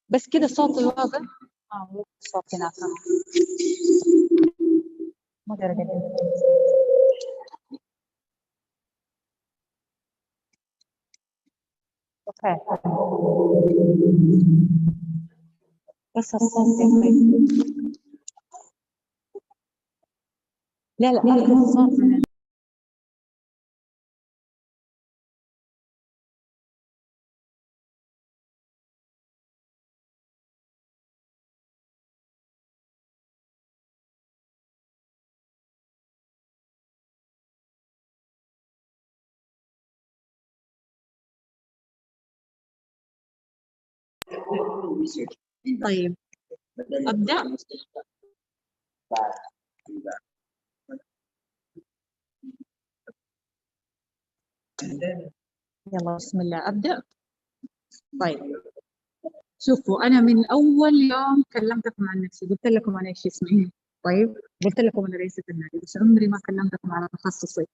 بس كده صوتي واضح. صوتي هناك ما أقدر أقدم. اوكي بس الصوت لا أخذ الصوت من طيب أبدأ. يلا بسم الله أبدأ. طيب شوفوا، أنا من أول يوم كلمتكم عن نفسي قلت لكم أنا إيش اسمي. طيب قلت لكم أنا رئيسة النادي، بس عمري ما كلمتكم على تخصصي.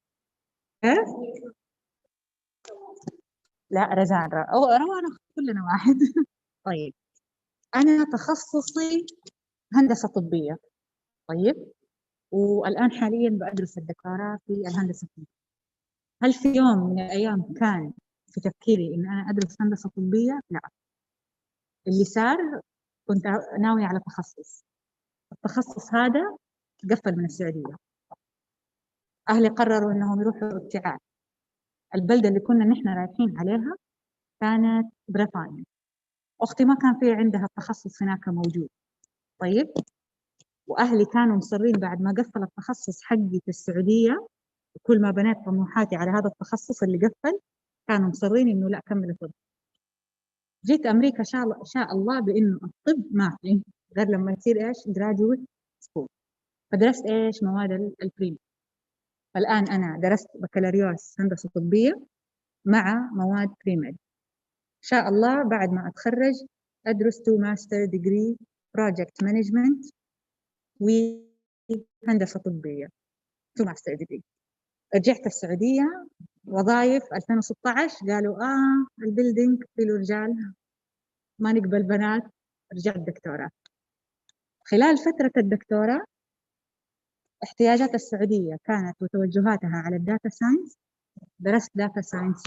لا رزان أو روان كلنا واحد. طيب أنا تخصصي هندسة طبية. طيب والآن حاليا بدرس الدكتوراه في الهندسة الطبية. هل في يوم من الأيام كان في تفكيري إن أنا أدرس هندسة طبية؟ لا. اللي صار كنت ناوية على تخصص. التخصص هذا قفل من السعودية. أهلي قرروا إنهم يروحوا ابتعاث. البلدة اللي كنا نحن رايحين عليها كانت بريطانيا. أختي ما كان في عندها التخصص هناك موجود. طيب وأهلي كانوا مصرين بعد ما قفل التخصص حقي في السعودية، كل ما بنيت طموحاتي على هذا التخصص اللي قفل كانوا مصرين إنه لا كمل الطب. جيت أمريكا شاء الله بإنه الطب ما في غير لما تصير إيش graduate school. فدرست إيش مواد البريم. فالآن أنا درست بكالوريوس هندسة طبية مع مواد بريمد. إن شاء الله بعد ما أتخرج أدرس 2 ماستر ديجري بروجكت مانجمنت وهندسة طبية 2 ماستر ديجري. رجعت السعودية وظائف 2016 قالوا البيلدينج فيه رجال ما نقبل بنات. رجعت دكتوراه. خلال فترة الدكتوراه احتياجات السعودية كانت وتوجهاتها على الداتا ساينس. درست داتا ساينس.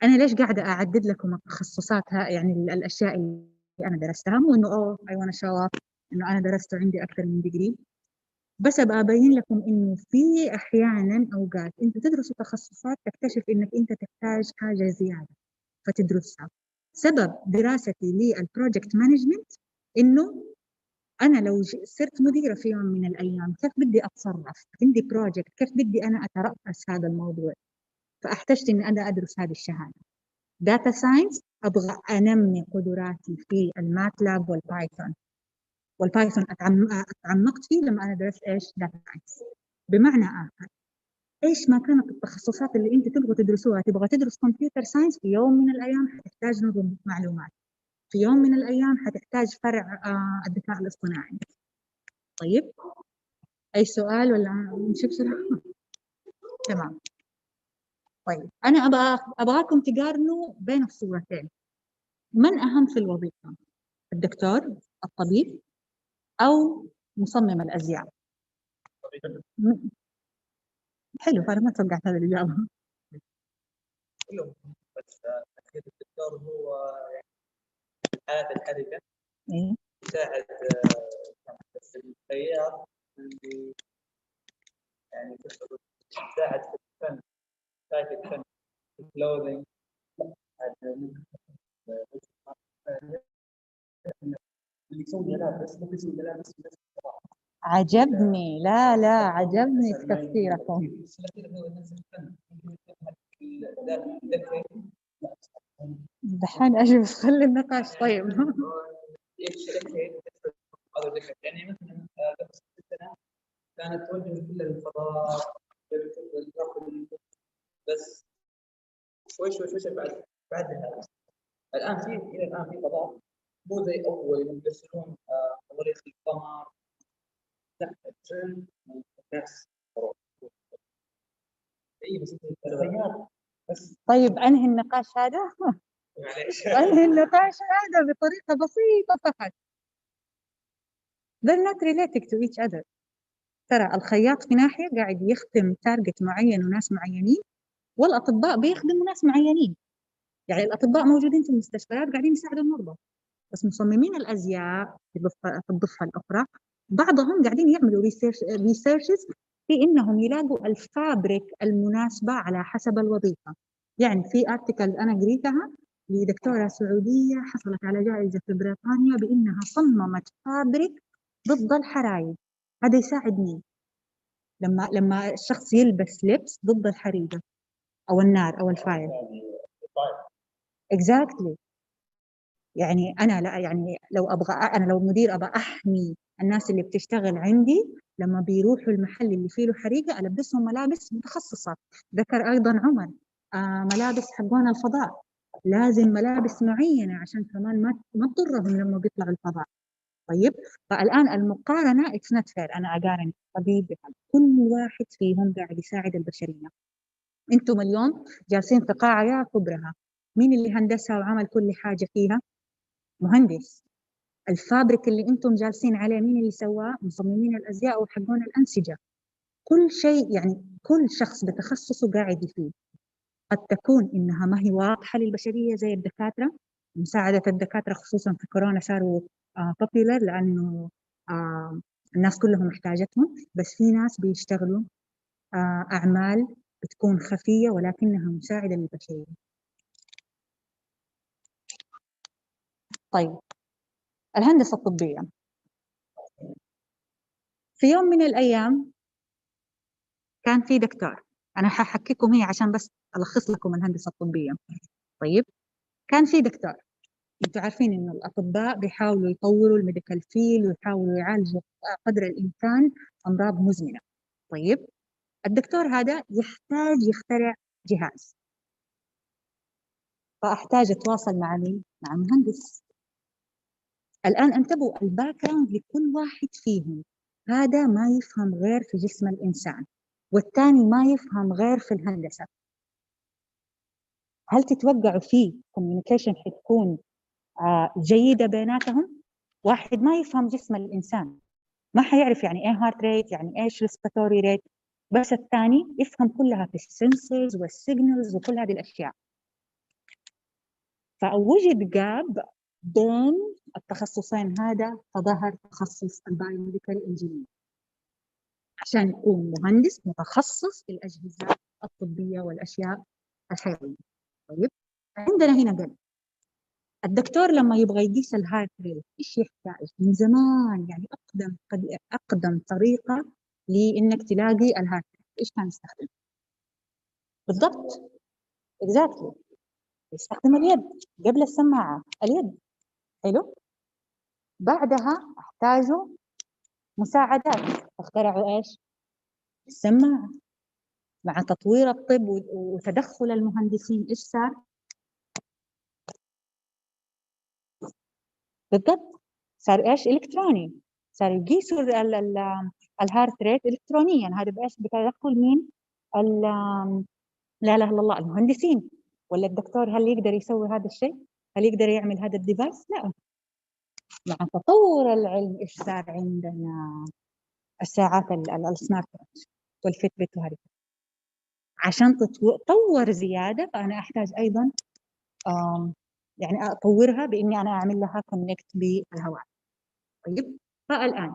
أنا ليش قاعدة أعدد لكم التخصصات يعني الأشياء اللي أنا درستها؟ مو إنه I want to show off إنه أنا درست وعندي أكثر من ديجري، بس أبغى أبين لكم إنه في أحياناً أوقات أنت تدرسوا تخصصات تكتشف إنك أنت تحتاج حاجة زيادة فتدرسها. سبب دراستي للبروجكت مانجمنت إنه أنا لو صرت مديرة في يوم من الأيام كيف بدي أتصرف؟ عندي بروجكت كيف بدي أنا أترأس هذا الموضوع؟ فاحتجت إني أنا أدرس هذه الشهادة. داتا ساينس أبغى أنمي قدراتي في الماتلاب والبايثون اتعمقت فيه لما أنا درست إيش داتا ساينس. بمعنى آخر إيش ما كانت التخصصات اللي أنت تبغى تدرسوها، تبغى تدرس كمبيوتر ساينس في يوم من الأيام حتحتاج نظم معلومات، في يوم من الأيام حتحتاج فرع الذكاء الاصطناعي. طيب أي سؤال ولا نمشي بسرعة؟ تمام. طيب أنا أبغاكم تقارنوا بين الصورتين. من أهم في الوظيفة؟ الدكتور، الطبيب، أو مصمم الأزياء؟ حلو، أنا ما توقعت هذه الإجابة. كلهم، بس أكيد الدكتور هو يعني الحالات الحرجة يساعد في التيار اللي يعني يساعد في الفن، يساعد في الفن في الكلوزنج. اللي يسوي ملابس ممكن يسوي ملابس. عجبني، لا عجبني تفكيركم. دحين أجي خلي النقاش. طيب يعني مثلا كانت توجه كل الفضاء بس شوي بعدها الان الى الان في فضاء مو زي اول يدرسون مريخ القمر. لا الترند الناس طيب انهي النقاش هذا. معليش. انهي النقاش هذا بطريقة بسيطة فقط. they're not related to each other. ترى الخياط في ناحية قاعد يخدم تارجت معين وناس معينين، والأطباء بيخدموا ناس معينين. يعني الأطباء موجودين في المستشفيات قاعدين يساعدوا المرضى، بس مصممين الأزياء في الضفة الأخرى بعضهم قاعدين يعملوا ريسيرشز في إنهم يلاقوا الفابريك المناسبة على حسب الوظيفة. يعني في ارتكل أنا قريتها لدكتورة سعودية حصلت على جائزة في بريطانيا بإنها صممت فابريك ضد الحرايق. هذا يساعد مين؟ لما الشخص يلبس لبس ضد الحريقة أو النار أو الفاير. exactly. يعني أنا لا، يعني لو أبغى أنا لو مدير أبغى أحمي الناس اللي بتشتغل عندي لما بيروحوا المحل اللي فيه له حريقة ألبسهم ملابس متخصصة. ذكر أيضا عمر ملابس حقون الفضاء، لازم ملابس معينة عشان كمان ما تضرهم لما بيطلعوا الفضاء. طيب فالآن المقارنة it's not fair. أنا أقارن طبيب بحد، كل واحد فيهم قاعد يساعد البشرية. انتم اليوم جالسين في قاعة يا كبرها، مين اللي هندسها وعمل كل حاجة فيها؟ مهندس. الفابريك اللي انتم جالسين عليه مين اللي سواه؟ مصممين الازياء وحقون الانسجه. كل شيء يعني كل شخص بتخصصه قاعد يفيد. قد تكون انها ما هي واضحه للبشريه زي الدكاتره، مساعده الدكاتره خصوصا في كورونا صاروا بوبيلر لانه الناس كلهم محتاجتهم، بس في ناس بيشتغلوا اعمال بتكون خفيه ولكنها مساعده للبشريه. طيب الهندسه الطبيه، في يوم من الأيام كان في دكتور، أنا هحكيكم هي عشان بس ألخص لكم الهندسة الطبية. طيب كان في دكتور، أنتوا عارفين إنه الأطباء بيحاولوا يطوروا الميديكال فيل ويحاولوا يعالجوا قدر الإمكان أمراض مزمنة. طيب الدكتور هذا يحتاج يخترع جهاز، فأحتاج أتواصل مع مين؟ مع المهندس. الآن انتبهوا الباك جراوند لكل واحد فيهم، هذا ما يفهم غير في جسم الإنسان والثاني ما يفهم غير في الهندسة. هل تتوقعوا في كوميونيكيشن حتكون جيدة بيناتهم؟ واحد ما يفهم جسم الإنسان ما حيعرف يعني إيه هارت ريت، يعني إيش ريسبيراتوري ريت، بس الثاني يفهم كلها في السنسورز والسيجنالز وكل هذه الأشياء. فوجد جاب بين التخصصين هذا، فظهر تخصص البايوميديكال انجينير عشان يكون مهندس متخصص في الأجهزة الطبية والأشياء الحيوية. طيب عندنا هنا قال الدكتور لما يبغى يقيس الهارت ريت ايش يحتاج؟ من زمان يعني اقدم طريقه لانك تلاقي الهارت ريت ايش كان يستخدم؟ بالضبط اكزاكتلي يستخدم اليد قبل السماعه، اليد. حلو. بعدها احتاجوا مساعدات، اخترعوا ايش؟ السماعه. مع تطوير الطب وتدخل المهندسين ايش صار؟ بالضبط صار ايش؟ الكتروني. صار يقيسوا الهارت ريت الكترونيا. هذا بايش؟ بتدخل مين؟ لا اله الا الله المهندسين. ولا الدكتور هل يقدر يسوي هذا الشيء؟ هل يقدر يعمل هذا الديفايس؟ لا. مع تطور العلم ايش صار عندنا؟ الساعات السمارت واتش والفيتبت وهذه. عشان تطور زياده فانا احتاج ايضا يعني اطورها باني انا اعمل لها كونكت بالهواء. طيب فالان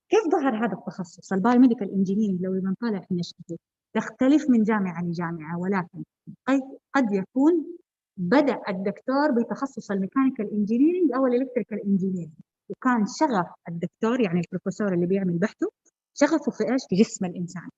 كيف ظهر هذا التخصص البايوميديكال انجينيرنج؟ لو بنطلع في نشأته تختلف من جامعه لجامعه، ولكن قد يكون بدأ الدكتور بتخصص الميكانيكال انجينيرنج او الالكتريكال انجينيرنج، وكان شغف الدكتور يعني البروفيسور اللي بيعمل بحثه شغفه في ايش؟ في جسم الانسان.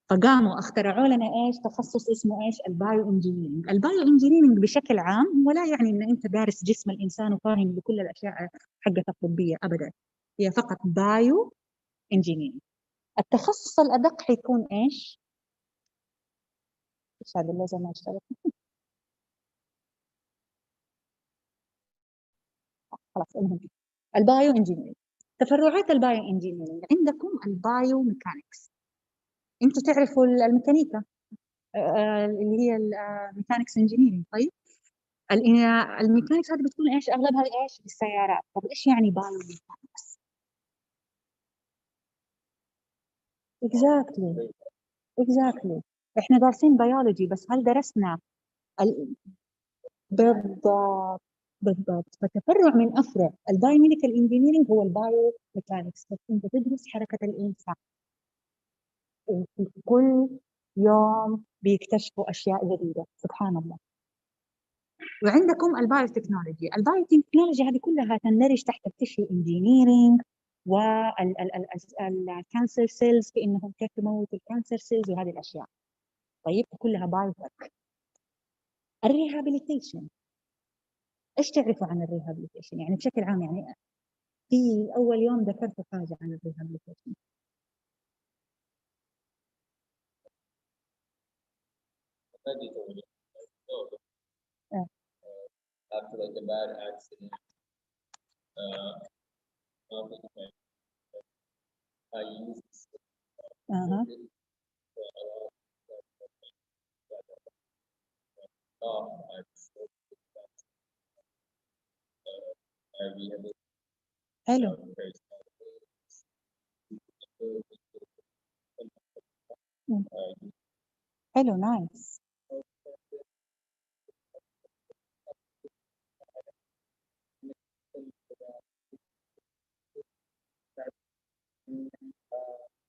فقاموا اخترعوا لنا ايش؟ تخصص اسمه ايش؟ البايو انجينيرنج. البايو انجينيرنج بشكل عام ولا يعني ان انت دارس جسم الانسان وفاهم بكل الاشياء حقت الطبيه ابدا، هي فقط بايو انجينيرنج. التخصص الادق حيكون ايش؟ ايش هذا اللي زي ما اشتغل؟ خلاص المهم البايو انجينيرنج. تفرعات البايو انجينيرنج عندكم البايو ميكانكس، انتوا تعرفوا الميكانيكا اللي هي الميكانكس انجينيرنج. طيب الميكانيكس هذه بتكون ايش؟ اغلبها ايش؟ بالسيارات. طب ايش يعني بايو ميكانيكس؟ اكزاكتلي احنا دارسين بيولوجي، بس هل درسنا ال... بالضبط. بالضبط. فتفرع من افرع البايوميديكال انجينيرنج هو البايو ميكانكس، بس انت تدرس حركه الانسان، وفي كل يوم بيكتشفوا اشياء جديده، سبحان الله. وعندكم البايو تكنولوجي. البايو تكنولوجي هذه كلها تندرج تحت التشيو انجينيرنج والكانسر سيلز، في انهم كيف تموت الكانسر سيلز وهذه الاشياء. طيب كلها بايو تك. الريهابيليتيشن، ايش تعرفوا عن الريهابيليتيشن؟ يعني بشكل عام، يعني في اول يوم ذكرتوا حاجه عن الريهابيليتيشن. آه. after like a bad accident, I used حلو. حلو، نايس.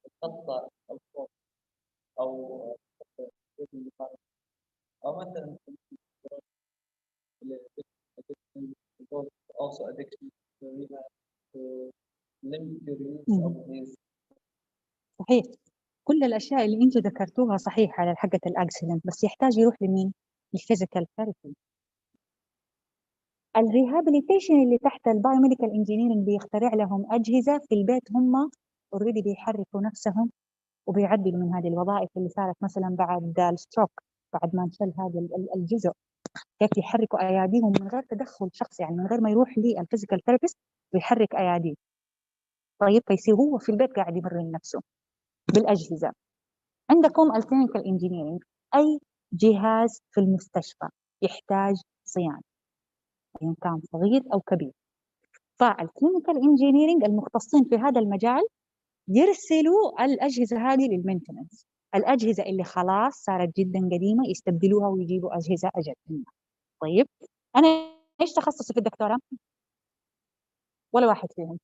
الخطة أو أو مثلا also addiction to rehab to limit your use of these. صحيح، كل الاشياء اللي انتم ذكرتوها صحيحه على حقه الاكسيدنت، بس يحتاج يروح لمين؟ الفيزيكال ثيرابي. الريهابيليتيشن اللي تحت البايوميديكال انجينيرنج بيخترع لهم اجهزه في البيت، هم اوريدي بيحركوا نفسهم وبيعدلوا من هذه الوظائف اللي صارت مثلا بعد الستروك، بعد ما انشل هذا الجزء، كيف يحركوا اياديهم من غير تدخل شخص، يعني من غير ما يروح للفيزيكال ثيرابيست ويحرك اياديه. طيب فيصير هو في البيت قاعد يمرن نفسه بالاجهزه. عندكم الكلينيكال انجينيرنج، اي جهاز في المستشفى يحتاج صيانه، ان كان صغير او كبير. فالكلينيكال انجينيرنج المختصين في هذا المجال يرسلوا الاجهزه هذه للمينتنس. الاجهزه اللي خلاص صارت جدا قديمه يستبدلوها ويجيبوا اجهزه اجدد منها. طيب انا ايش تخصصي في الدكتوراه؟ ولا واحد فيهم.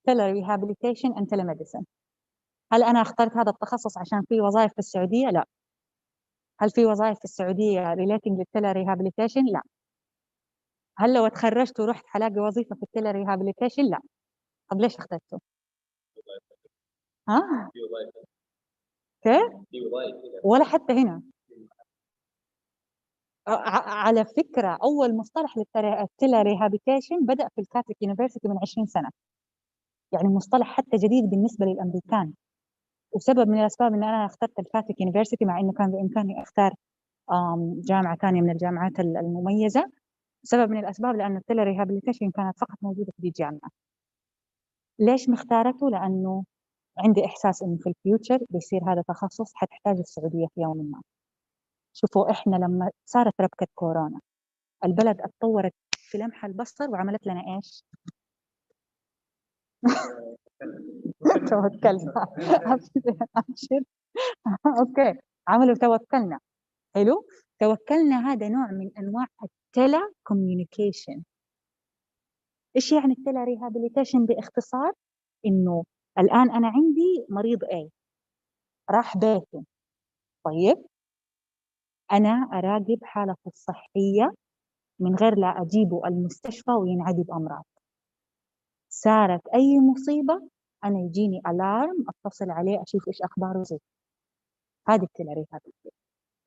تيلي ريهابيليتيشن اند تيليميديسن. هل انا اخترت هذا التخصص عشان في وظائف في السعوديه؟ لا. هل في وظائف في السعوديه ريليتنج للتيلي ريهابيليتيشن؟ لا. هل لو اتخرجت ورحت حلاقي وظيفه في التيلي ريهابيليتيشن؟ لا. طب ليش اخترته؟ ها؟ كيف؟ ولا حتى هنا. على فكره اول مصطلح للتيلي ريهابيليتيشن بدا في الكاثوليك يونيفرسيتي من 20 سنه، يعني مصطلح حتى جديد بالنسبه للامريكان. وسبب من الاسباب ان انا اخترت الكاثوليك يونيفرسيتي، مع انه كان بامكاني اختار جامعه ثانيه من الجامعات المميزه. سبب من الاسباب لانه التيلي ريهابيليتيشن كانت فقط موجوده في الجامعه. ليش مختارته؟ لانه عندي احساس انه في الفيوتشر بيصير هذا تخصص حتحتاج السعوديه في يوم ما. شوفوا احنا لما صارت ربكه كورونا البلد اتطورت في لمح البصر وعملت لنا ايش؟ توكلنا. ابشر. اوكي، عملوا توكلنا. حلو. توكلنا هذا نوع من انواع التيلي كوميونيكيشن. ايش يعني التيلي ريهابيليتيشن باختصار؟ انه الان انا عندي مريض A راح بيته. طيب انا اراقب حالته الصحيه من غير لا اجيبه المستشفى وينعدي بامراض. صارت اي مصيبه انا يجيني الارم اتصل عليه اشوف ايش اخباره زي. هذه التيلي ريهابيليتيشن.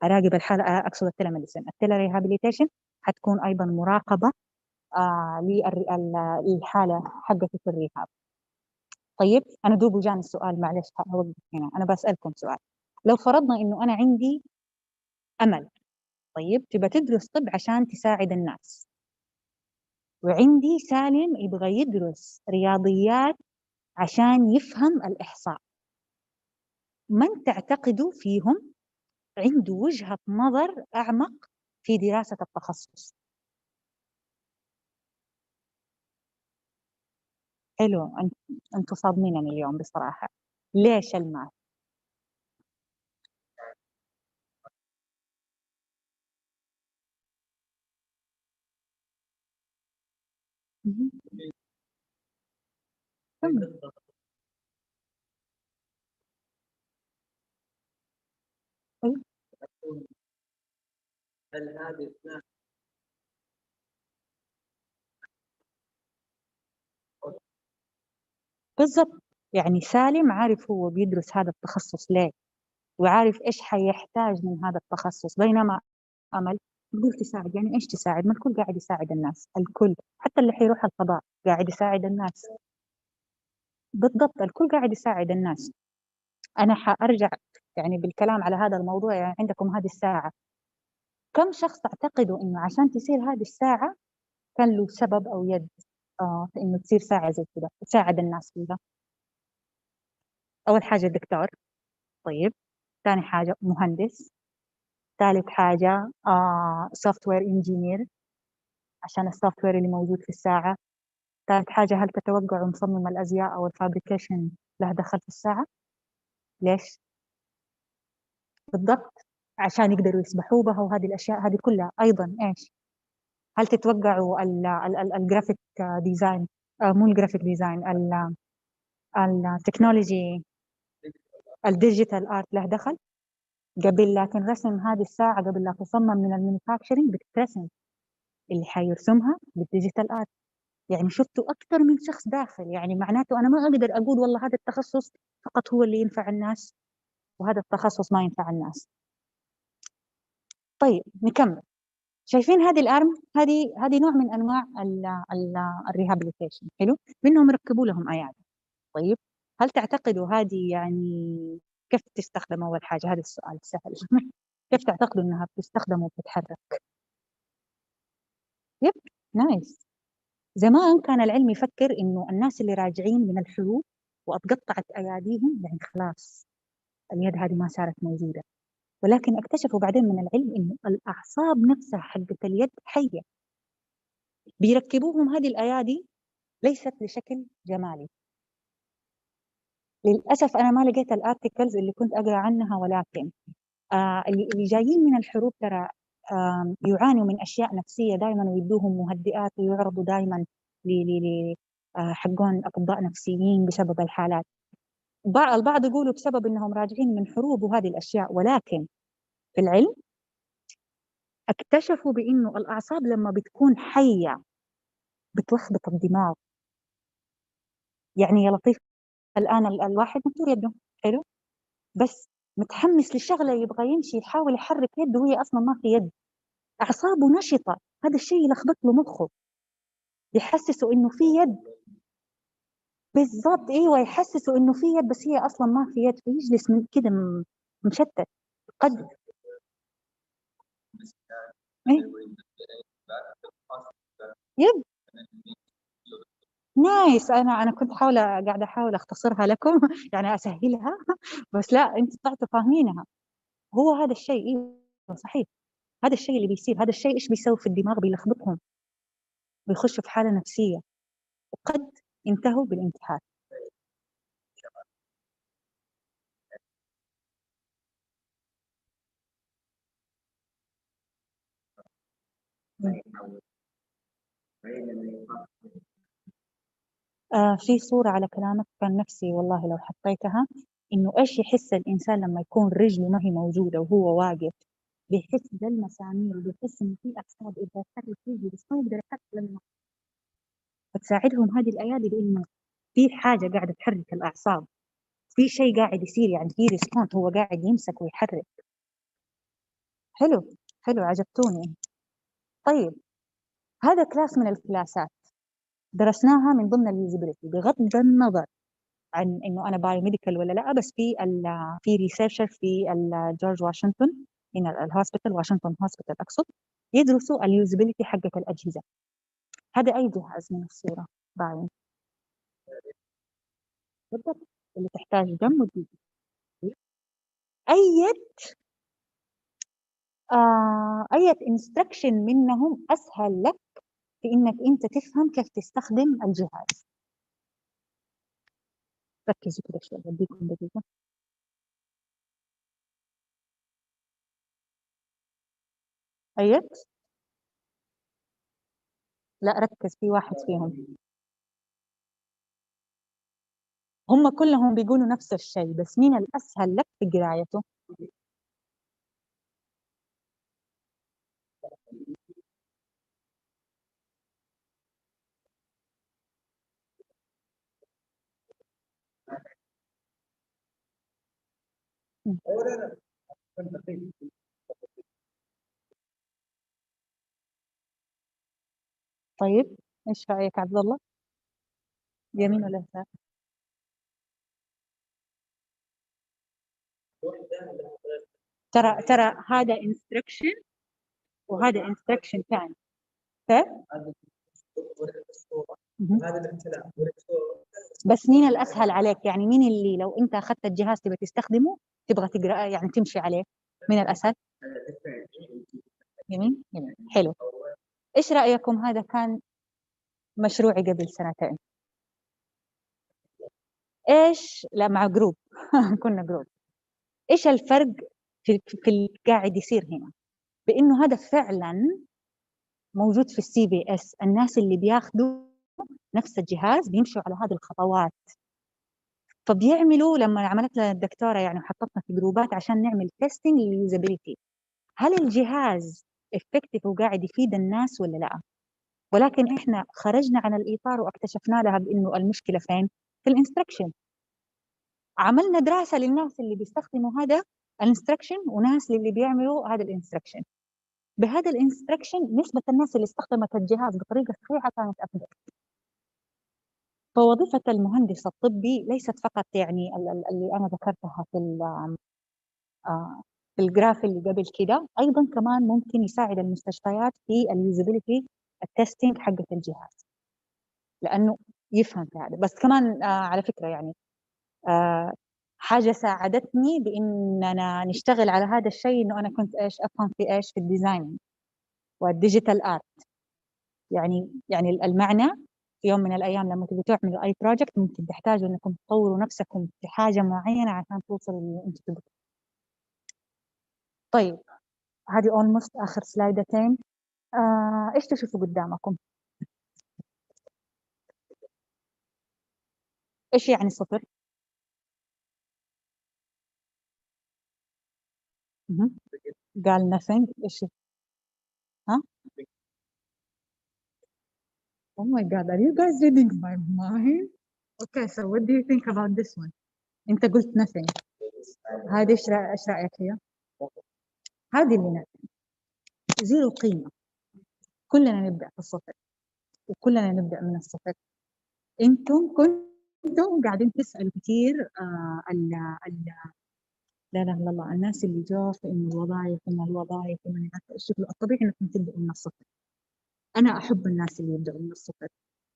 اراقب الحاله، اقصد التيلي ميديسن. التيلي ريهابيليتيشن حتكون ايضا مراقبه للحاله حقتي في الريهاب. طيب انا دوب جاني السؤال، معلش هوقف هنا. انا بسالكم سؤال. لو فرضنا انه انا عندي امل، طيب تبى تدرس طب عشان تساعد الناس، وعندي سالم يبغى يدرس رياضيات عشان يفهم الاحصاء، من تعتقدوا فيهم عنده وجهة نظر اعمق في دراسة التخصص. حلو، أنتم صادمينني اليوم بصراحة. ليش الماث؟ هل هذه بالضبط، يعني سالم عارف هو بيدرس هذا التخصص ليه، وعارف إيش حيحتاج من هذا التخصص، بينما أمل تقول تساعد، يعني إيش تساعد؟ ما الكل قاعد يساعد الناس، الكل حتى اللي حيروح الفضاء قاعد يساعد الناس. بالضبط، الكل قاعد يساعد الناس. أنا حأرجع يعني بالكلام على هذا الموضوع، يعني عندكم هذه الساعة، كم شخص تعتقدوا إنه عشان تصير هذه الساعة كان له سبب أو يد في إنه تصير ساعة زي كذا تساعد الناس فيها؟ أول حاجة دكتور، طيب، ثاني حاجة مهندس، ثالث حاجة سوفت وير انجينير عشان السوفت وير اللي موجود في الساعة، ثالث حاجة هل تتوقعوا مصمم الأزياء أو الفابريكيشن له دخل في الساعة؟ ليش؟ بالضبط، عشان يقدروا يسبحوا بها، وهذه الأشياء هذه كلها أيضا إيش؟ هل تتوقعوا الجرافيك ديزاين، مو الجرافيك ديزاين، التكنولوجي، الديجيتال ارت له دخل قبل؟ لكن رسم هذه الساعة قبل لا تصمم من المانيفاكتشرنج بتترسم، اللي حيرسمها بالديجيتال ارت. يعني شفتوا أكثر من شخص داخل، يعني معناته أنا ما أقدر أقول والله هذا التخصص فقط هو اللي ينفع الناس وهذا التخصص ما ينفع الناس. طيب نكمل. شايفين هذه الارم، هذه نوع من انواع الريهابيليتيشن، حلو، منهم ركبوا لهم ايادي. طيب، هل تعتقدوا هذه يعني كيف تستخدم؟ اول حاجه هذا السؤال سهل كيف تعتقدوا انها بتستخدم وبتتحرك؟ يب، نايس. زمان كان العلم يفكر انه الناس اللي راجعين من الحروب واتقطعت اياديهم يعني خلاص اليد هذه ما صارت موجوده، ولكن اكتشفوا بعدين من العلم انه الاعصاب نفسها حقت اليد حيه، بيركبوهم هذه الايادي ليست لشكل جمالي. للاسف انا ما لقيت الارتكلز اللي كنت اقرا عنها، ولكن اللي جايين من الحروب ترى يعانوا من اشياء نفسيه دائما، ويدوهم مهدئات ويعرضوا دائما حقون اطباء نفسيين بسبب الحالات. البعض يقولوا بسبب انهم راجعين من حروب وهذه الاشياء، ولكن في العلم اكتشفوا بانه الاعصاب لما بتكون حيه بتلخبط الدماغ. يعني يا لطيف، الان الواحد مكسور يده، حلو، بس متحمس للشغله يبغى يمشي يحاول يحرك يده وهي اصلا ما في يد، اعصابه نشطه، هذا الشيء يلخبط له مخه، يحسسه انه في يد. بالضبط، ايوه، يحسسه انه في يد بس هي اصلا ما في يد، فيجلس من كده مشتت. قد إيه؟ يب، نايس. انا كنت قاعده احاول اختصرها لكم يعني اسهلها بس لا، انتم طلعتوا فاهمينها. هو هذا الشيء، ايوه صحيح، هذا الشيء اللي بيصير، هذا الشيء ايش بيسوي في الدماغ؟ بيلخبطهم، بيخشوا في حاله نفسيه، وقد ينتهوا بالانتحار. في صورة على كلامك كان نفسي والله لو حطيتها، إنه إيش يحس الإنسان لما يكون رجله ما هي موجودة وهو واقف، بيحس بالمسامير وبيحس إنه في أعصاب إذا تحرك رجله بس ما يقدر يحرك لما بتساعدهم هذه الأيادي، بإنه في حاجة قاعدة تحرك الأعصاب، في شيء قاعد يصير، يعني في ريسبونس هو قاعد يمسك ويحرك. حلو، حلو، عجبتوني. طيب، هذا كلاس من الكلاسات درسناها من ضمن اليوزابيلتي، بغض النظر عن انه انا بايو ميديكال ولا لا، بس في ريسيرشر في جورج واشنطن، هنا الهوسبيتال، واشنطن هوسبيتال اقصد، يدرسوا اليوزابيلتي حقة الاجهزه. هذا اي جهاز من الصوره باين؟ بالضبط، اللي تحتاج دم ودي. اي يد أي instruction منهم أسهل لك في إنك أنت تفهم كيف تستخدم الجهاز؟ ركزوا كده شوي، بديكم دقيقة. أيت؟ لا ركز في واحد فيهم. هم كلهم بيقولوا نفس الشيء، بس مين الأسهل لك في قرايته؟ طيب ايش رأيك عبد الله؟ يمين ولا يسار؟ ترى هذا instruction وهذا instruction ثاني. بس مين الأسهل عليك؟ يعني مين اللي لو أنت أخذت الجهاز تبغى تستخدمه تبغى تقرأ يعني تمشي عليه، مين الأسهل؟ يمين؟ يمين. حلو. إيش رأيكم هذا كان مشروعي قبل سنتين؟ إيش لا مع جروب كنا جروب. إيش الفرق في اللي قاعد يصير هنا؟ بإنه هذا فعلا موجود في CBS، الناس اللي بياخدوا نفس الجهاز بيمشوا على هذه الخطوات. فبيعملوا لما عملت لنا الدكتورة يعني وحطتنا في جروبات عشان نعمل تيستينج لليوزابيلتي، هل الجهاز افكتيف وقاعد يفيد الناس ولا لا؟ ولكن احنا خرجنا عن الاطار واكتشفنا لها بانه المشكله فين؟ في الانستركشن. عملنا دراسه للناس اللي بيستخدموا هذا الانستركشن وناس اللي بيعملوا هذا الانستركشن. بهذا الانستركشن نسبه الناس اللي استخدمت الجهاز بطريقه صحيحه كانت افضل. فوظيفه المهندس الطبي ليست فقط يعني اللي انا ذكرتها في الجراف اللي قبل كده، ايضا كمان ممكن يساعد المستشفيات في اليوزابيلتي التستنج حقة الجهاز، لانه يفهم في هذا. بس كمان على فكره يعني حاجه ساعدتني باننا نشتغل على هذا الشيء، انه انا كنت ايش افهم في ايش في الديزاين والديجيتال ارت. يعني المعنى في يوم من الايام لما تبغوا تعملوا اي بروجكت ممكن تحتاجوا انكم تطوروا نفسكم في حاجه معينه عشان توصلوا اللي انتم تبغوا. طيب هذه اولموست اخر سلايدتين. ايش تشوفوا قدامكم؟ ايش يعني صفر؟ قال nothing. ايش؟ ها؟ Oh my God, are you guys reading my mind? Okay, so what do you think about this one? انت قلت nothing. هذه ايش رايك فيها؟ هذه اللي زيرو قيمه. كلنا نبدا في الصفر وكلنا نبدا من الصفر. انتم كنتم قاعدين تسالوا كثير لا اله الا الله، الناس اللي جوا في انه الوظائف وما عارفه ايش، الطبيعي انكم تبداوا من الصفر. انا احب الناس اللي يبداوا من الصفر.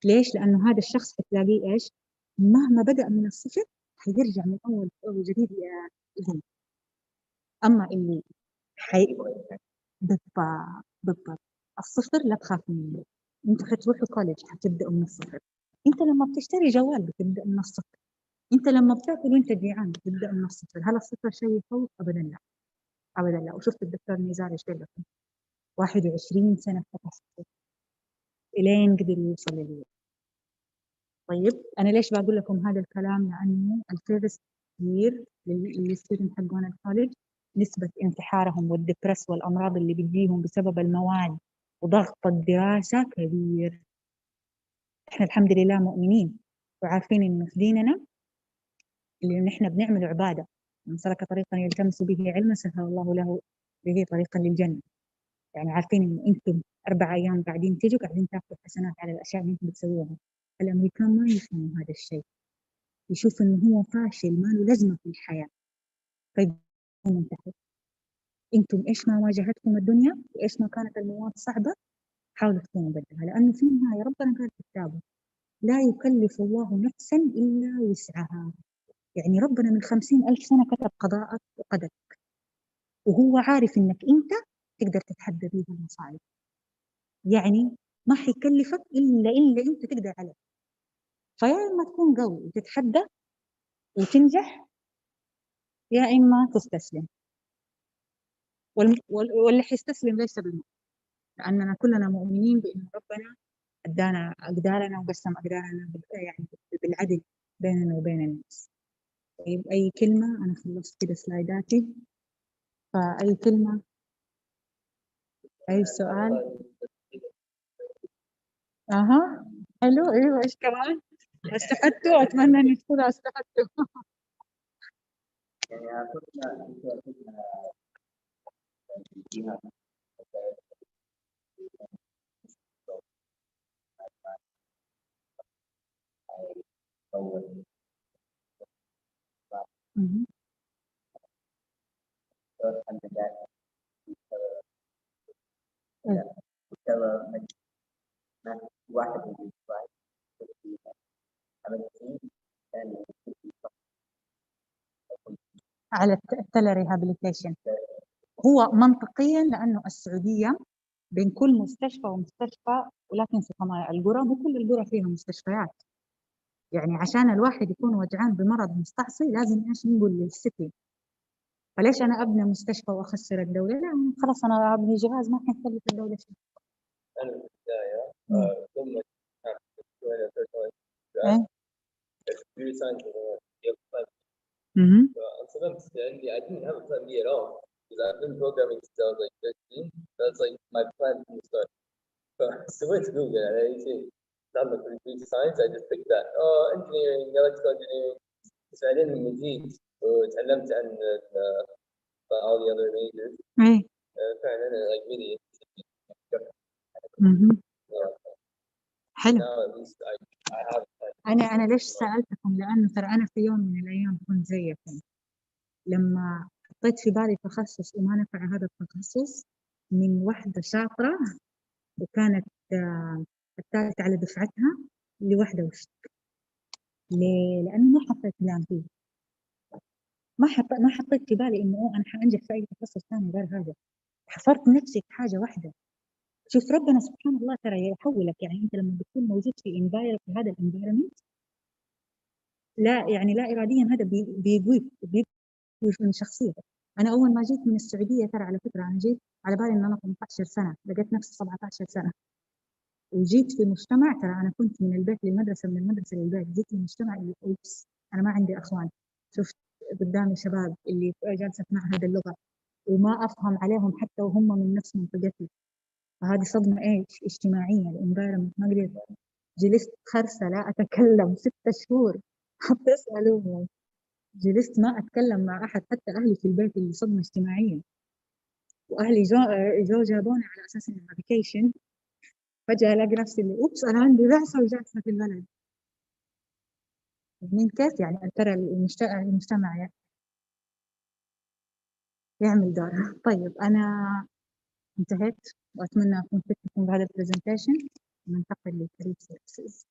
ليش؟ لانه هذا الشخص حتلاقيه ايش؟ مهما بدا من الصفر حيرجع من اول جديد يقوم. اما اللي بالضبط الصفر لا تخاف منه. انتوا حتروحوا كوليج حتبداوا من الصفر. انت لما بتشتري جوال بتبدا من الصفر. انت لما بتاكل وانت جيعان بتبدا من الصفر. هل الصفر شيء يخوف؟ ابدا لا، ابدا لا. وشفت الدكتور نزار ايش قال لكم؟ 21 سنه فتح الين قدر يوصل لليوم. طيب انا ليش بقول لكم هذا الكلام؟ لانه الفيرست يير للستودنت حقون الكوليج نسبه انتحارهم والدبرس والامراض اللي بتجيهم بسبب المواد وضغط الدراسه كبير. احنا الحمد لله مؤمنين وعارفين انه في ديننا اللي نحن بنعمله عباده. من سلك طريقا يلتمس به علما سهل الله له به طريقا للجنه. يعني عارفين انه انتم 4 ايام قاعدين تيجوا قاعدين تاخذوا حسنات على الاشياء اللي انتم بتسووها. الامريكان ما يفهموا هذا الشيء، يشوف انه هو فاشل ما له لازمه في الحياه فيقوم منتحر. انتم ايش ما واجهتكم الدنيا وايش ما كانت المواد صعبه حاولوا تكونوا بدها، لانه في النهايه ربنا قال في كتابه لا يكلف الله نفسا الا وسعها. يعني ربنا من 50,000 سنه كتب قضاءك وقدرك، وهو عارف انك انت تقدر تتحدى بيها المصاعب. يعني ما حيكلفك إلا أنت تقدر عليه. فيا إما تكون قوي وتتحدى وتنجح، يا إما تستسلم. واللي حيستسلم ليس بالمؤمن، لأننا كلنا مؤمنين بأن ربنا أدانا أقدارنا وقسم أقدارنا يعني بالعدل بيننا وبين الناس. طيب أي كلمة، أنا خلصت كده سلايداتي، فأي كلمة، أي سؤال. أها، حلو، أيوة، إيش كمان استفدتوا؟ أتمنى أن تكونوا استفدتوا. مهم. على التلا ريهابيليتيشن، هو منطقيا لأنه السعودية بين كل مستشفى ومستشفى، ولكن في القرى مو كل القرى فيها مستشفيات. يعني عشان الواحد يكون وجعان بمرض مستعصي لازم ايش نقول للسيتي. فليش انا ابني مستشفى واخسر الدوله؟ لا، خلاص انا ابني جهاز ما حيكلف الدوله شيء. انا في البدايه ثم ايه. computer science انصدمت لاني I didn't have a plan B at all because I've been programming since I was like 13. That's like my plan from the start. So went to Google and I say تعمل computer science. I just picked that. Oh, engineering, electrical engineering. بعدين لما جيت وتعلمت عن all the other majors. ايه. فعلا like really حلو. now at least I have انا ليش سالتكم؟ لانه ترى انا في يوم من الايام كنت زيكم، لما حطيت في بالي تخصص وما نفع هذا التخصص من واحده شاطره وكانت الثالثه على دفعتها لوحده وش. ليه؟ لانه ما حطيت بلان فيه، ما حطيت في بالي انه انا حانجح في اي تخصص ثاني غير هذا. حصرت نفسي في حاجه واحده. شوف ربنا سبحان الله ترى يحولك، يعني انت لما بتكون موجود في هذا الانفايرمنت، لا يعني لا اراديا هذا بيقويك من شخصيتك. انا اول ما جيت من السعوديه ترى على فكره انا جيت على بالي ان انا 18 سنه، لقيت نفسي 17 سنه. وجيت في مجتمع، ترى انا كنت من البيت للمدرسه، من المدرسه للبيت، جيت في مجتمع اللي اوبس انا ما عندي اخوان. شفت قدامي شباب اللي جالسه في معهد اللغه وما افهم عليهم حتى وهم من نفس منطقتي. فهذه صدمه ايش اجتماعيه، الانفايرمنت ما قدرت. جلست خرسه لا اتكلم 6 شهور. تسالوني، جلست ما اتكلم مع احد، حتى اهلي في البيت اللي صدمه اجتماعيه. واهلي جو جابوني على اساس انه فيكيشن، فجاه الاقي نفسي اللي اوبس انا عندي بعثه وجالسه في البلد. من كيف يعني ترى المجتمع يعمل دوره. طيب انا انتهيت، واتمنى اكون فدتكم بهذا البرزنتيشن. ننتقل للكريم سيرفيسز.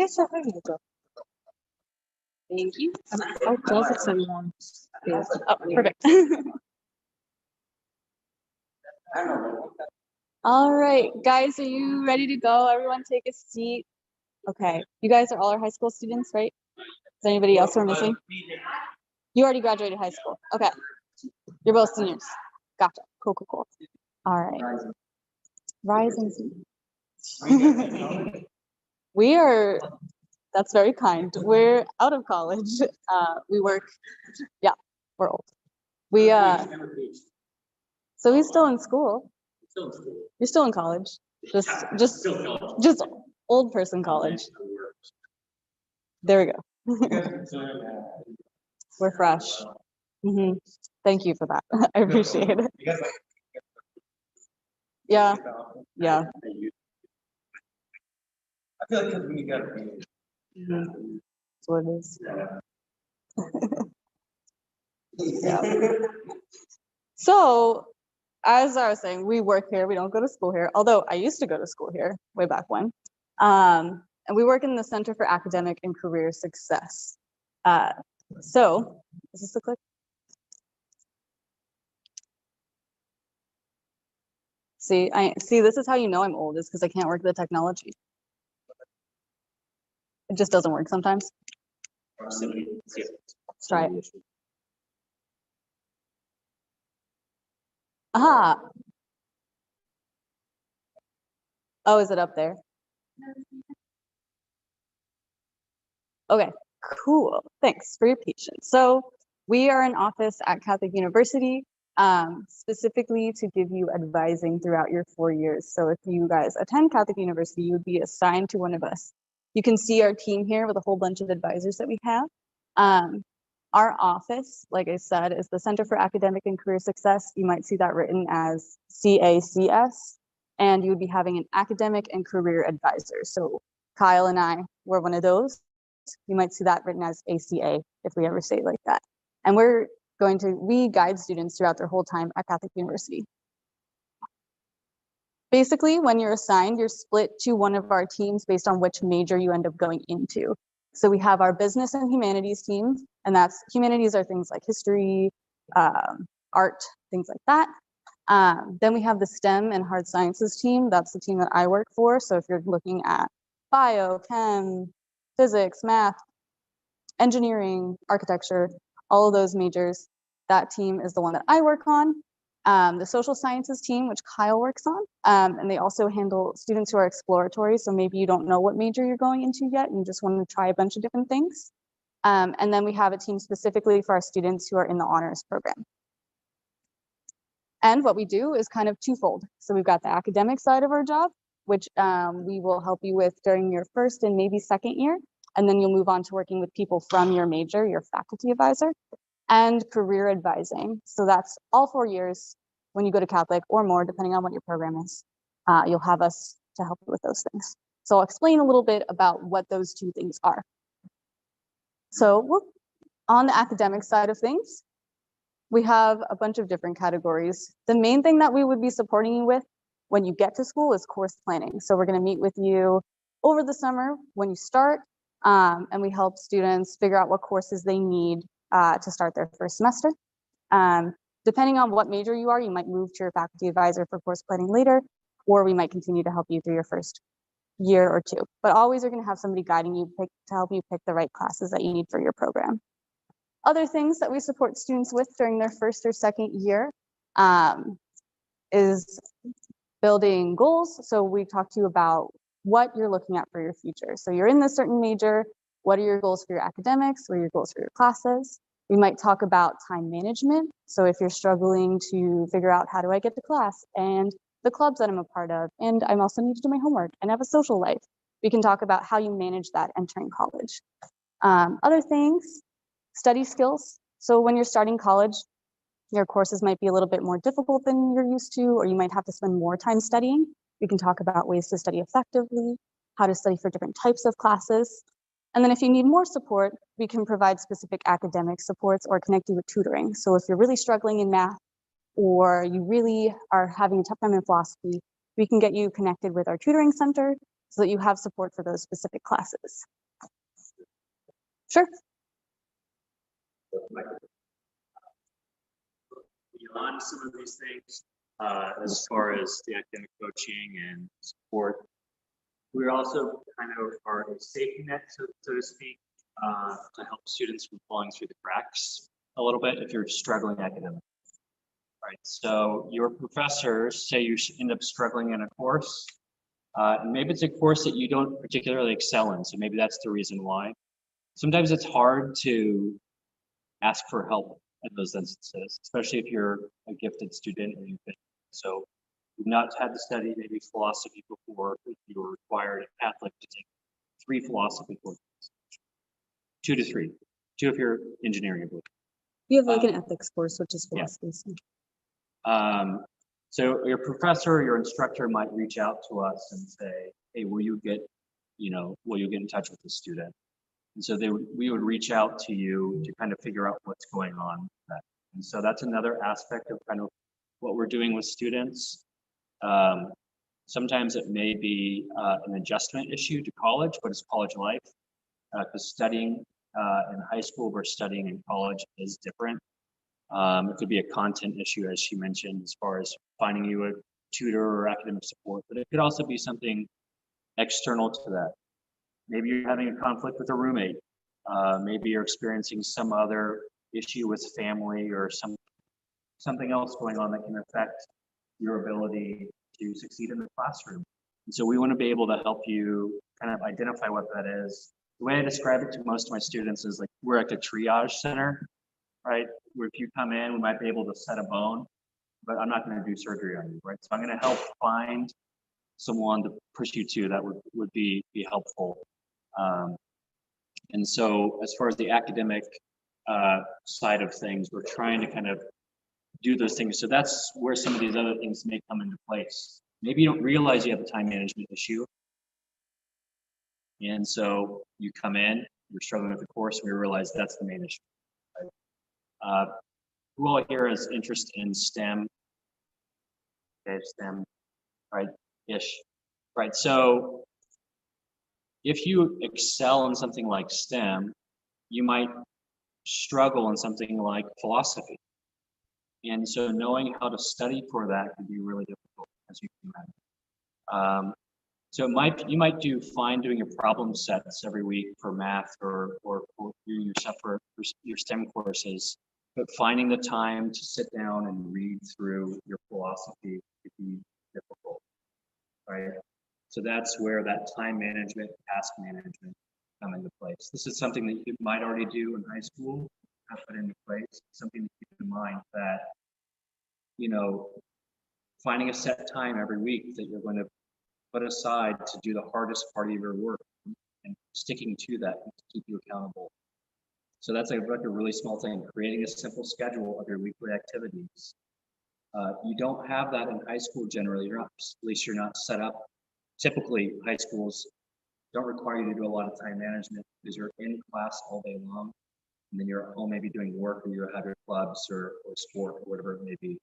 Okay, so here you go. Thank you. I'll close it so you won't feel. Oh, perfect. All right, guys, are you ready to go? Everyone take a seat. Okay, you guys are all our high school students, right? Is there anybody else we're missing? You already graduated high school. Okay, you're both seniors. Gotcha. Cool, cool, cool. All right. Rising seniors. We are, that's very kind. We're out of college. We work, yeah, we're old. We, so he's still in school. You're still in college. Just old person college. There we go. We're fresh. Thank you for that. I appreciate it. Yeah. Yeah. I feel like we got to be. That's what it is. Yeah. So, as I was saying, we work here. We don't go to school here. Although I used to go to school here way back when. And we work in the Center for Academic and Career Success. So, is this the click? See, this is how you know I'm old, is because I can't work the technology. It just doesn't work sometimes. Let's try it. Aha. Oh, is it up there? Okay, cool. Thanks for your patience. So we are an office at Catholic University, specifically to give you advising throughout your 4 years. So if you guys attend Catholic University, you would be assigned to one of us. You can see our team here with a whole bunch of advisors that we have. Our office, like I said, is the Center for Academic and Career Success. You might see that written as CACS, and you would be having an academic and career advisor. So Kyle and I were one of those. You might see that written as ACA if we ever say it like that. And we guide students throughout their whole time at Catholic University. Basically, when you're assigned, you're split to one of our teams based on which major you end up going into. So we have our business and humanities team, and humanities are things like history, art, things like that. Then we have the STEM and hard sciences team. That's the team that I work for. So if you're looking at bio, chem, physics, math, engineering, architecture, all of those majors, that team is the one that I work on. The social sciences team, which Kyle works on, and they also handle students who are exploratory. So maybe you don't know what major you're going into yet, and you just want to try a bunch of different things. And then we have a team specifically for our students who are in the honors program. And what we do is kind of twofold. So we've got the academic side of our job, which we will help you with during your first and maybe second year. And then you'll move on to working with people from your major, your faculty advisor, and career advising. So that's all 4 years when you go to Catholic or more, depending on what your program is. You'll have us to help you with those things. So I'll explain a little bit about what those two things are. So on the academic side of things, we have a bunch of different categories. The main thing that we would be supporting you with when you get to school is course planning. So we're going to meet with you over the summer when you start, and we help students figure out what courses they need to start their first semester. Depending on what major you are, you might move to your faculty advisor for course planning later, or we might continue to help you through your first year or two. But always you're going to have somebody guiding you to help you pick the right classes that you need for your program. Other things that we support students with during their first or second year is building goals. So we talk to you about what you're looking at for your future. So you're in this certain major, what are your goals for your academics? What are your goals for your classes? We might talk about time management. So if you're struggling to figure out how do I get to class and the clubs that I'm a part of, and I'm also need to do my homework and have a social life, we can talk about how you manage that entering college. Other things, study skills. So when you're starting college, your courses might be a little bit more difficult than you're used to, or you might have to spend more time studying. We can talk about ways to study effectively, how to study for different types of classes. And then if you need more support, we can provide specific academic supports or connect you with tutoring. So if you're really struggling in math, or you really are having a tough time in philosophy, we can get you connected with our tutoring center, so that you have support for those specific classes. Sure. Beyond some of these things, as far as the academic coaching and support, we're also kind of are a safety net, so to speak, to help students from falling through the cracks a little bit if you're struggling academically. Right. So your professors say you end up struggling in a course, and maybe it's a course that you don't particularly excel in. So maybe that's the reason why. Sometimes it's hard to ask for help in those instances, especially if you're a gifted student or you've been, so you've not had to study maybe philosophy before, if you were required a Catholic to take 3 philosophy courses, 2 to 3, 2 if you're engineering, I believe. You have like an ethics course, which is philosophy. Yeah. So your professor or your instructor might reach out to us and say, hey, will you get in touch with the student? And so we would reach out to you to kind of figure out what's going on with that. And so that's another aspect of kind of what we're doing with students. Sometimes it may be an adjustment issue to college, but it's college life, because studying in high school versus studying in college is different. It could be a content issue, as she mentioned, as far as finding you a tutor or academic support, but it could also be something external to that. Maybe you're having a conflict with a roommate. Maybe you're experiencing some other issue with family or something else going on that can affect your ability to succeed in the classroom. And so we want to be able to help you kind of identify what that is. The way I describe it to most of my students is like we're like a triage center, right? Where if you come in, we might be able to set a bone, but I'm not going to do surgery on you, right? So I'm going to help find someone to push you to that would be helpful. And so as far as the academic side of things, we're trying to kind of do those things. So that's where some of these other things may come into place. Maybe you don't realize you have a time management issue. And so you come in, you're struggling with the course, we realize that's the main issue. Right? Who all here has interest in STEM? Okay, STEM, right? Ish. Right. So if you excel in something like STEM, you might struggle in something like philosophy. And so knowing how to study for that can be really difficult, as you can imagine. So you might do fine doing your problem sets every week for math or doing your stuff for your STEM courses, but finding the time to sit down and read through your philosophy could be difficult, right? So that's where that time management, task management come into place. This is something that you might already do in high school, have put into place, something to keep in mind that, finding a set time every week that you're going to put aside to do the hardest part of your work and sticking to that to keep you accountable. So that's like a really small thing, creating a simple schedule of your weekly activities. You don't have that in high school generally, at least you're not set up. Typically, high schools don't require you to do a lot of time management because you're in class all day long, and then you're at home maybe doing work or you have your clubs or sport or whatever it may be.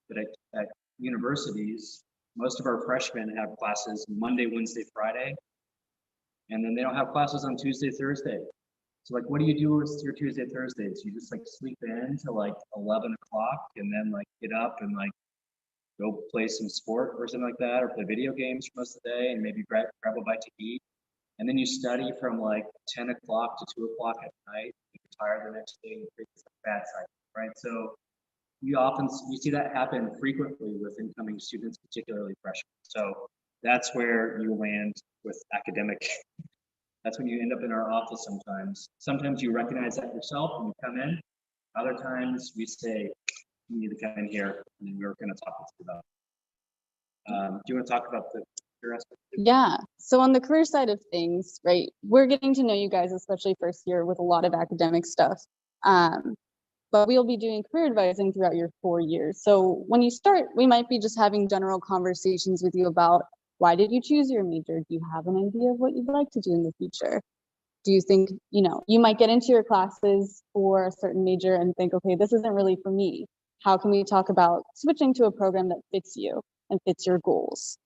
But at universities, most of our freshmen have classes Monday, Wednesday, Friday, and then they don't have classes on Tuesday, Thursday. So like, what do you do with your Tuesday, Thursdays? You just like sleep in till like 11 o'clock and then like get up and like go play some sport or something like that, or play video games for most of the day and maybe grab a bite to eat. And then you study from like 10 o'clock to 2 o'clock at night. You're tired the next day and it's a bad cycle, right? So we see that happen frequently with incoming students, particularly freshmen. So that's where you land with academic. That's when you end up in our office sometimes. Sometimes you recognize that yourself when you come in. Other times we say, you need to come in here, and then we're going to talk with you about it. Do you want to talk about the career aspect? Yeah. So on the career side of things, right, we're getting to know you guys, especially first year, with a lot of academic stuff. But we'll be doing career advising throughout your 4 years. So when you start, we might be just having general conversations with you about why did you choose your major? Do you have an idea of what you'd like to do in the future? Do you think, you might get into your classes for a certain major and think, okay, this isn't really for me. How can we talk about switching to a program that fits you and fits your goals?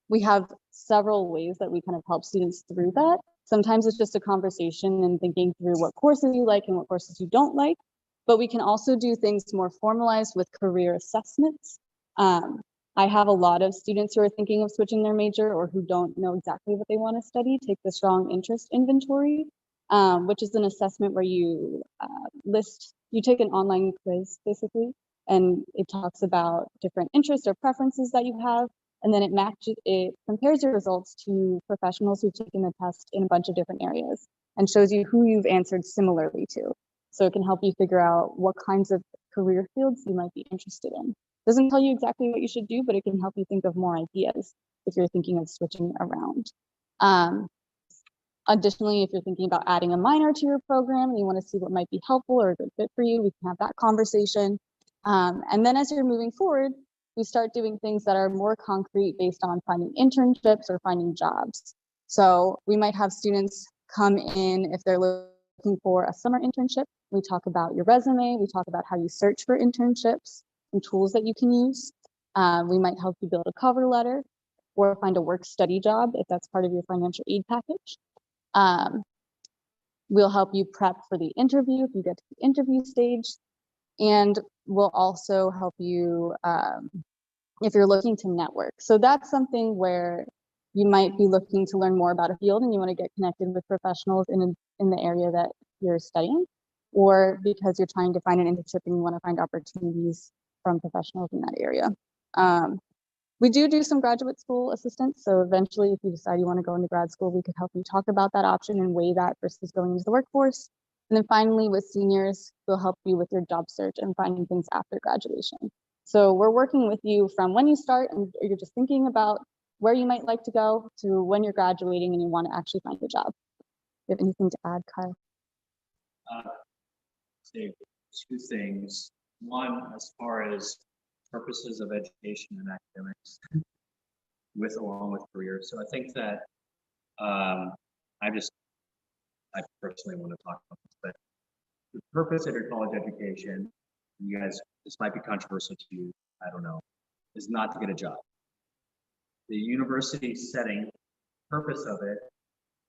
We have several ways that we kind of help students through that. Sometimes it's just a conversation and thinking through what courses you like and what courses you don't like, but we can also do things more formalized with career assessments. I have a lot of students who are thinking of switching their major or who don't know exactly what they want to study, take the strong interest inventory, which is an assessment where you you take an online quiz basically, and it talks about different interests or preferences that you have, and then it compares your results to professionals who've taken the test in a bunch of different areas and shows you who you've answered similarly to. So it can help you figure out what kinds of career fields you might be interested in. Doesn't tell you exactly what you should do, but it can help you think of more ideas if you're thinking of switching around. Additionally, if you're thinking about adding a minor to your program and you want to see what might be helpful or a good fit for you, we can have that conversation. And then as you're moving forward, we start doing things that are more concrete based on finding internships or finding jobs. So we might have students come in if they're looking for a summer internship. We talk about your resume, we talk about how you search for internships and tools that you can use. We might help you build a cover letter or find a work study job if that's part of your financial aid package. We'll help you prep for the interview if you get to the interview stage. And we'll also help you if you're looking to network. So that's something where you might be looking to learn more about a field and you want to get connected with professionals in the area that you're studying, or because you're trying to find an internship and you want to find opportunities from professionals in that area. We do some graduate school assistance. So eventually, if you decide you want to go into grad school, we could help you talk about that option and weigh that versus going into the workforce. And then finally, with seniors, we'll help you with your job search and finding things after graduation. So we're working with you from when you start and you're just thinking about where you might like to go to when you're graduating and you want to actually find a job. Do you have anything to add, Kyle? Say two things. One, as far as purposes of education and academics, along with careers. So I think that I personally want to talk about this, but the purpose of your college education, you guys, this might be controversial to you, I don't know, is not to get a job. The university setting, purpose of it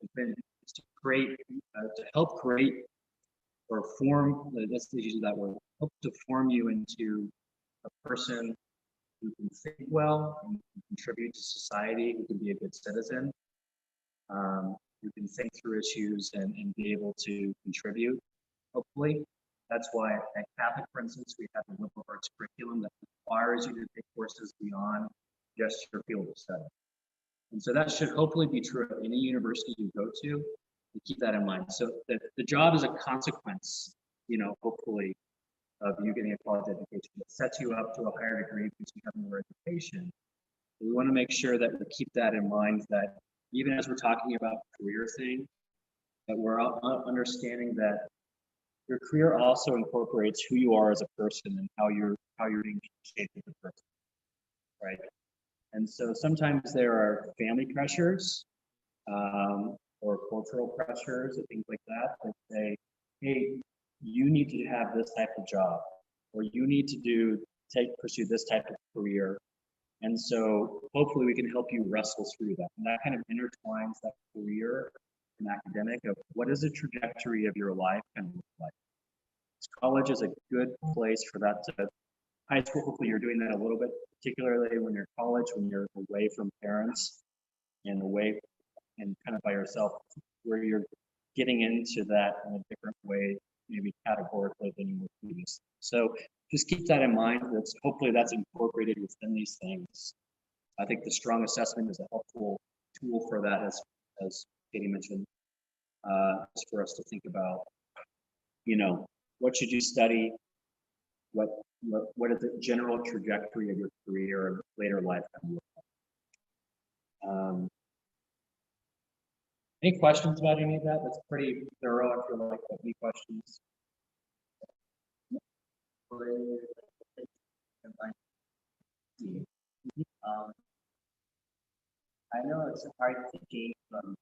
has been to create, to help create or form, let's use that word, help to form you into a person who can think well, who can contribute to society, who can be a good citizen, who can think through issues and be able to contribute, hopefully. That's why at Catholic, for instance, we have a liberal arts curriculum that requires you to take courses beyond just your field of study. And so that should hopefully be true at any university you go to. You keep that in mind. So the job is a consequence, hopefully, of you getting a college education. It sets you up to a higher degree because you have more education. We want to make sure that we keep that in mind, that even as we're talking about career thing, that we're understanding that your career also incorporates who you are as a person and how you're being shaped as a person, right? And so sometimes there are family pressures or cultural pressures and things like that say, hey, you need to have this type of job, or you need to pursue this type of career. And so hopefully we can help you wrestle through that. And that kind of intertwines that career and academic of what is the trajectory of your life kind of look like. College is a good place for that to, high school, hopefully you're doing that a little bit, particularly when you're in college, when you're away from parents and away and kind of by yourself, where you're getting into that in a different way, maybe categorically than you were previously. So just keep that in mind. Hopefully that's incorporated within these things. I think the strong assessment is a helpful tool for that, as Katie mentioned, is for us to think about, what should you study? What is the general trajectory of your career and later life going to look like? Any questions about any of that? That's pretty thorough. I feel like any questions? I know it's hard to gauge from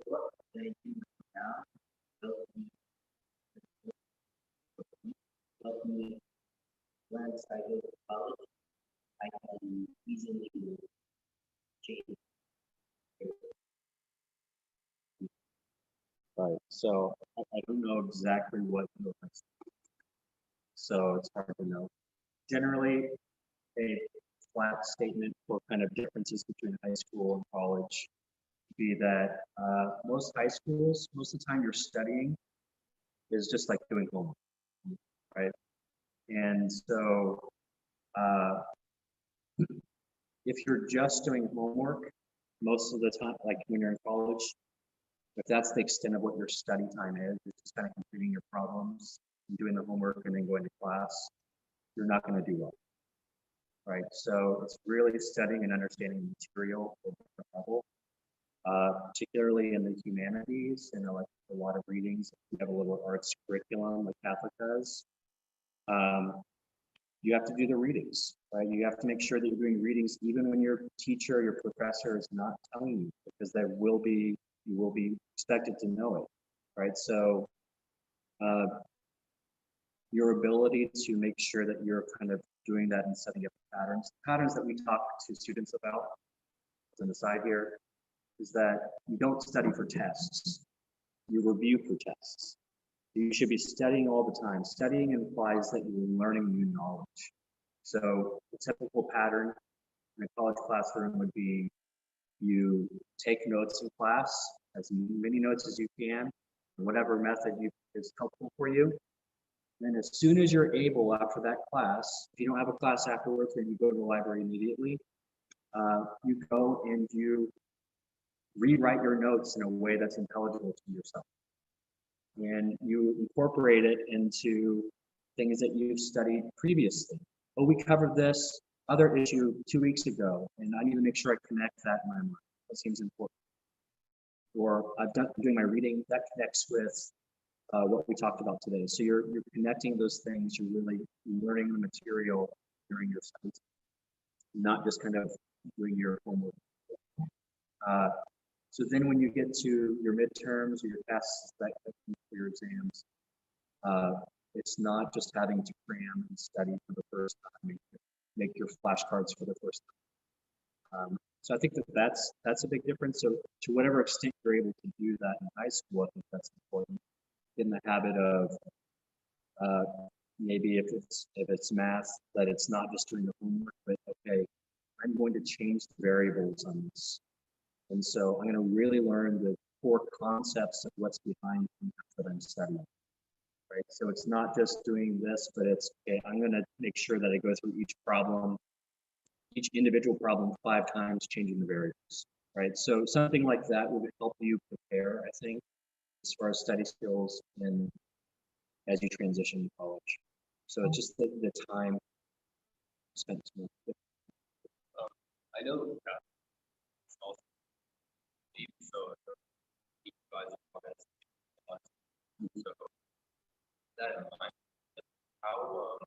what they do now. Help me once I go to college, I can Right, so I don't know exactly what, so it's hard to know. Generally, a flat statement for kind of differences between high school and college would be that most high schools, most of the time you're studying is just like doing homework, right? And so if you're just doing homework, most of the time, like when you're in college, if that's the extent of what your study time is, you're just kind of completing your problems and doing the homework and then going to class, you're not going to do well, right? So it's really studying and understanding the material at a different level, particularly in the humanities and like a lot of readings. We have a little arts curriculum like Catholic does. You have to do the readings, right? You have to make sure that you're doing readings even when your teacher, your professor is not telling you, because you will be expected to know it, right? So your ability to make sure that you're kind of doing that and setting up patterns that we talk to students about on the side here, is that you don't study for tests, you review for tests. You should be studying all the time. Studying implies that you're learning new knowledge. So the typical pattern in a college classroom would be you take notes in class, as many notes as you can, whatever method is helpful for you. And then as soon as you're able after that class, if you don't have a class afterwards, then you go to the library immediately. You go and you rewrite your notes in a way that's intelligible to yourself. And you incorporate it into things that you've studied previously. Oh, we covered this other issue 2 weeks ago, and I need to make sure I connect that in my mind. That seems important. Or I'm doing my reading, that connects with what we talked about today. So you're connecting those things, you're really learning the material during your studies, not just kind of doing your homework. So then when you get to your midterms or your tests, for your exams, it's not just having to cram and study for the first time, make your flashcards for the first time. So I think that's a big difference. So to whatever extent you're able to do that in high school, I think that's important. In the habit of maybe if it's math, that it's not just doing the homework, but okay, I'm going to change the variables on this. And so I'm going to really learn the core concepts of what's behind the math that I'm studying. Right? So it's not just doing this, but it's, okay, I'm going to make sure that I go through each problem, each individual problem 5 times, changing the variables, right? So something like that would help you prepare, I think, as far as study skills and as you transition to college. So it's just the time spent. I know also so you guys are so that in mind, how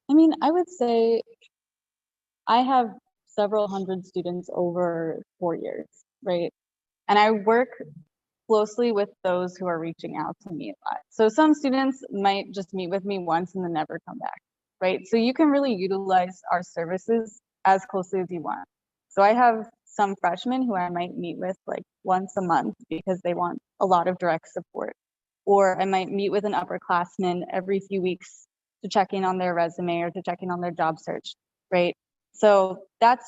I mean, I would say I have several hundred students over 4 years, right? And I work closely with those who are reaching out to me a lot. So some students might just meet with me once and then never come back, right? So you can really utilize our services as closely as you want. So I have some freshmen who I might meet with like once a month because they want a lot of direct support. Or I might meet with an upperclassman every few weeks to check in on their resume or to check in on their job search, right? So that's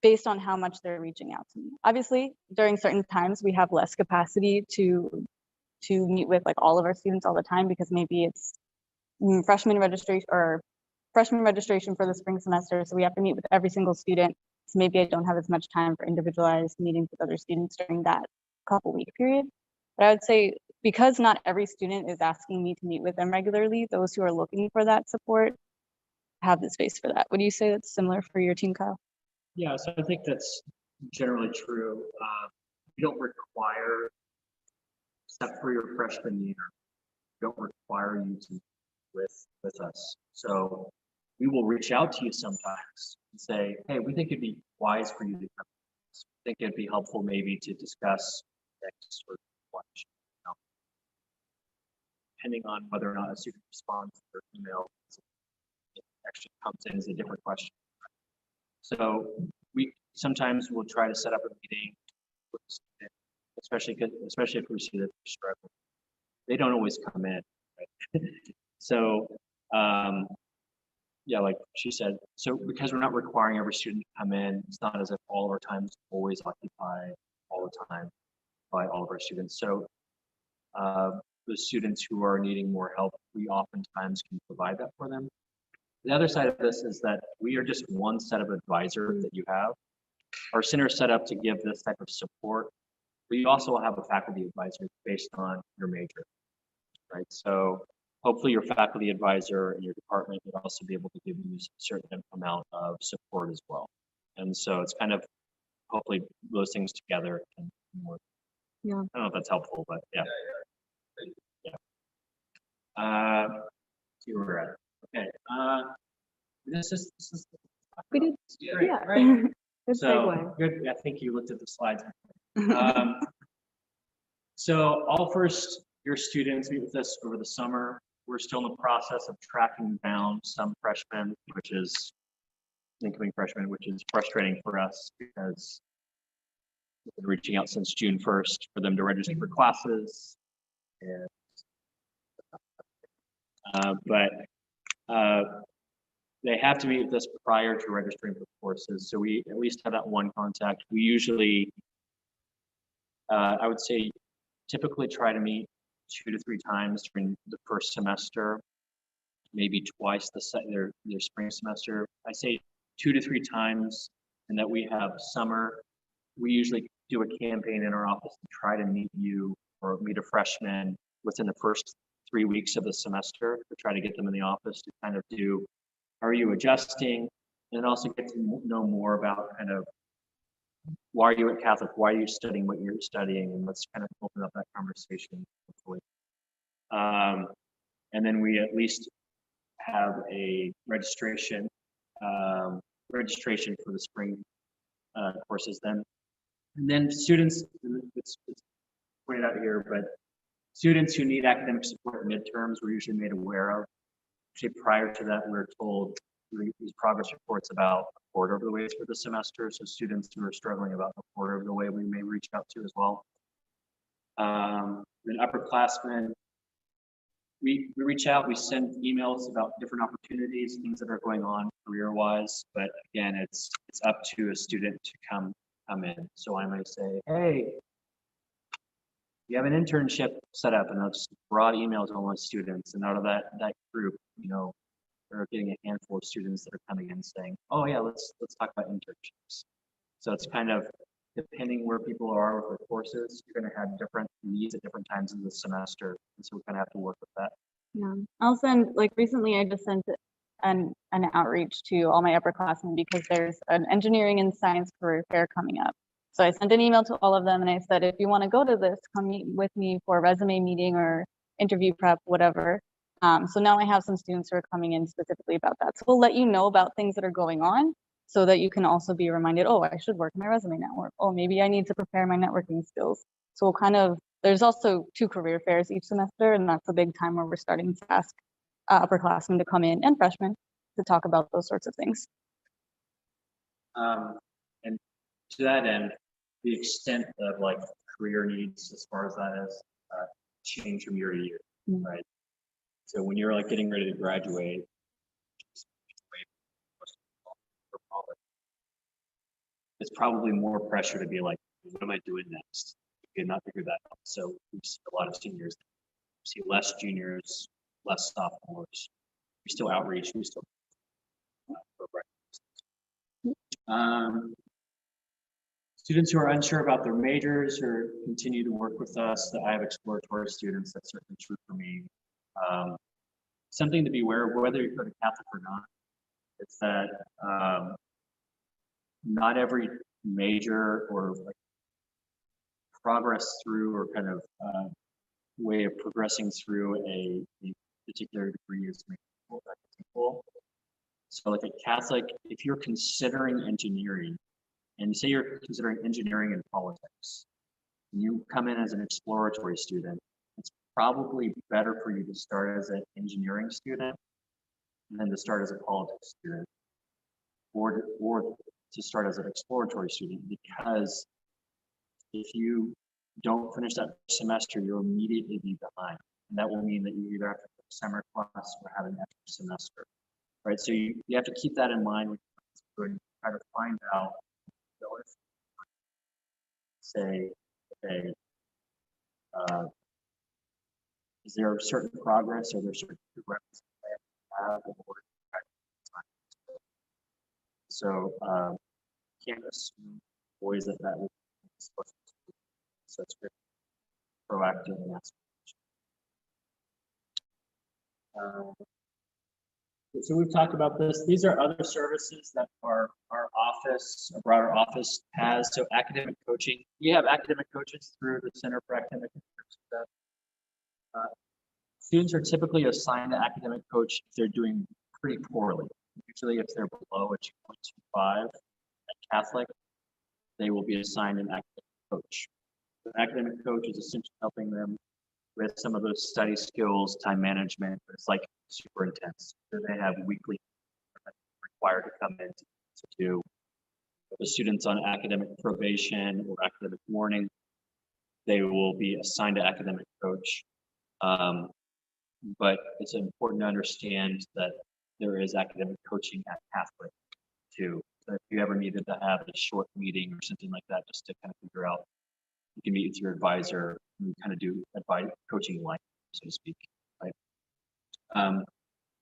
based on how much they're reaching out to me. Obviously, during certain times, we have less capacity to meet with like all of our students all the time because maybe it's freshman registration for the spring semester. So we have to meet with every single student. So maybe I don't have as much time for individualized meetings with other students during that couple-week period. But I would say because not every student is asking me to meet with them regularly, those who are looking for that support have the space for that. Would you say that's similar for your team, Kyle? Yeah, so I think that's generally true. We don't require, except for your freshman year, we don't require you to with us. So we will reach out to you sometimes and say, hey, we think it'd be wise for you to come. I think it'd be helpful maybe to discuss next or watch, depending on whether or not a student responds to their email. It actually comes in as a different question. So we sometimes will try to set up a meeting with the student, especially if we see that they're struggling. They don't always come in, right? So yeah, like she said, so because we're not requiring every student to come in, it's not as if all of our time is always occupied all the time by all of our students. So the students who are needing more help, we oftentimes can provide that for them. The other side of this is that we are just one set of advisors that you have. Our center is set up to give this type of support, but you also have a faculty advisor based on your major, right? So hopefully your faculty advisor in your department would also be able to give you a certain amount of support as well. And so it's kind of, hopefully those things together can work. Yeah. I don't know if that's helpful, but yeah. See where we're at. Okay. This is We did, great, yeah. right? Good So segue. good. I think you looked at the slides. So all first-year students meet with us over the summer. We're still in the process of tracking down some freshmen, which is incoming freshmen, which is frustrating for us because we've been reaching out since June 1st for them to register for classes. And, they have to meet with us prior to registering for courses. So we at least have that one contact. We usually, I would say, typically try to meet 2 to 3 times during the first semester, maybe twice their spring semester. I say 2 to 3 times, and that we have summer. We usually do a campaign in our office to try to meet you or meet a freshman within the first 3 weeks of the semester to try to get them in the office to kind of do, are you adjusting? And also get to know more about kind of why are you at Catholic? Why are you studying what you're studying? And let's kind of open up that conversation, hopefully. And then we at least have a registration for the spring courses then. And then students, it's pointed out here, but students who need academic support midterms were usually made aware of. Actually, prior to that, we were told these progress reports about a quarter of the way through the semester. So students who are struggling about a quarter of the way, we may reach out to as well. Then upperclassmen, we reach out, we send emails about different opportunities, things that are going on career-wise. But again, it's up to a student to come in. So I might say, hey, you have an internship set up, and I'll just broad emails to all my students. And out of that group, you know, they're getting a handful of students that are coming in saying, oh yeah, let's talk about internships. So it's kind of depending where people are with their courses, you're going to have different needs at different times in the semester. And so we kind of have to work with that. Yeah, I'll send, like recently I just sent an outreach to all my upperclassmen because there's an engineering and science career fair coming up. So I sent an email to all of them and I said, if you want to go to this, come meet with me for a resume meeting or interview prep, whatever. So now I have some students who are coming in specifically about that. So we'll let you know about things that are going on so that you can also be reminded, oh, I should work my resume network. Oh, maybe I need to prepare my networking skills. So we'll kind of, there's also 2 career fairs each semester, and that's a big time where we're starting to ask upperclassmen to come in and freshmen to talk about those sorts of things. And to that end, the extent of like career needs as far as that is change from year to year, right? So when you're like getting ready to graduate, it's probably more pressure to be like, what am I doing next? You not figure that out. So we see a lot of seniors, we see less juniors, less sophomores. We still outreach, we still students who are unsure about their majors or continue to work with us. That I have exploratory students. That's certainly true for me. Something to be aware of, whether you go to Catholic or not, it's that not every major or like progress through or kind of way of progressing through the particular degree is equal. So like a Catholic, if you're considering engineering, and say you're considering engineering and politics, and you come in as an exploratory student, it's probably better for you to start as an engineering student than to start as a politics student, or to start as an exploratory student, because if you don't finish that semester, you'll immediately be behind. And that will mean that you either have to take a summer class or have an extra semester, right? So you have to keep that in mind when you try to find out, say, okay, is there a certain progress, or there certain progress I have in order to try to find? So can't assume always that will be such good proactive and so we've talked about this. These are other services that our office, a broader office has. So academic coaching. We have academic coaches through the Center for Academic Success. Students are typically assigned an academic coach if they're doing pretty poorly. Usually if they're below a 2.25 at Catholic, they will be assigned an academic coach. The academic coach is essentially helping them with some of those study skills, time management, but it's like super intense. So they have weekly required to come in to do. The students on academic probation or academic warning, they will be assigned an academic coach. But it's important to understand that there is academic coaching at Catholic too. So if you ever needed to have a short meeting or something like that, just to kind of figure out, you can meet with your advisor and kind of do advice coaching like, so to speak, right?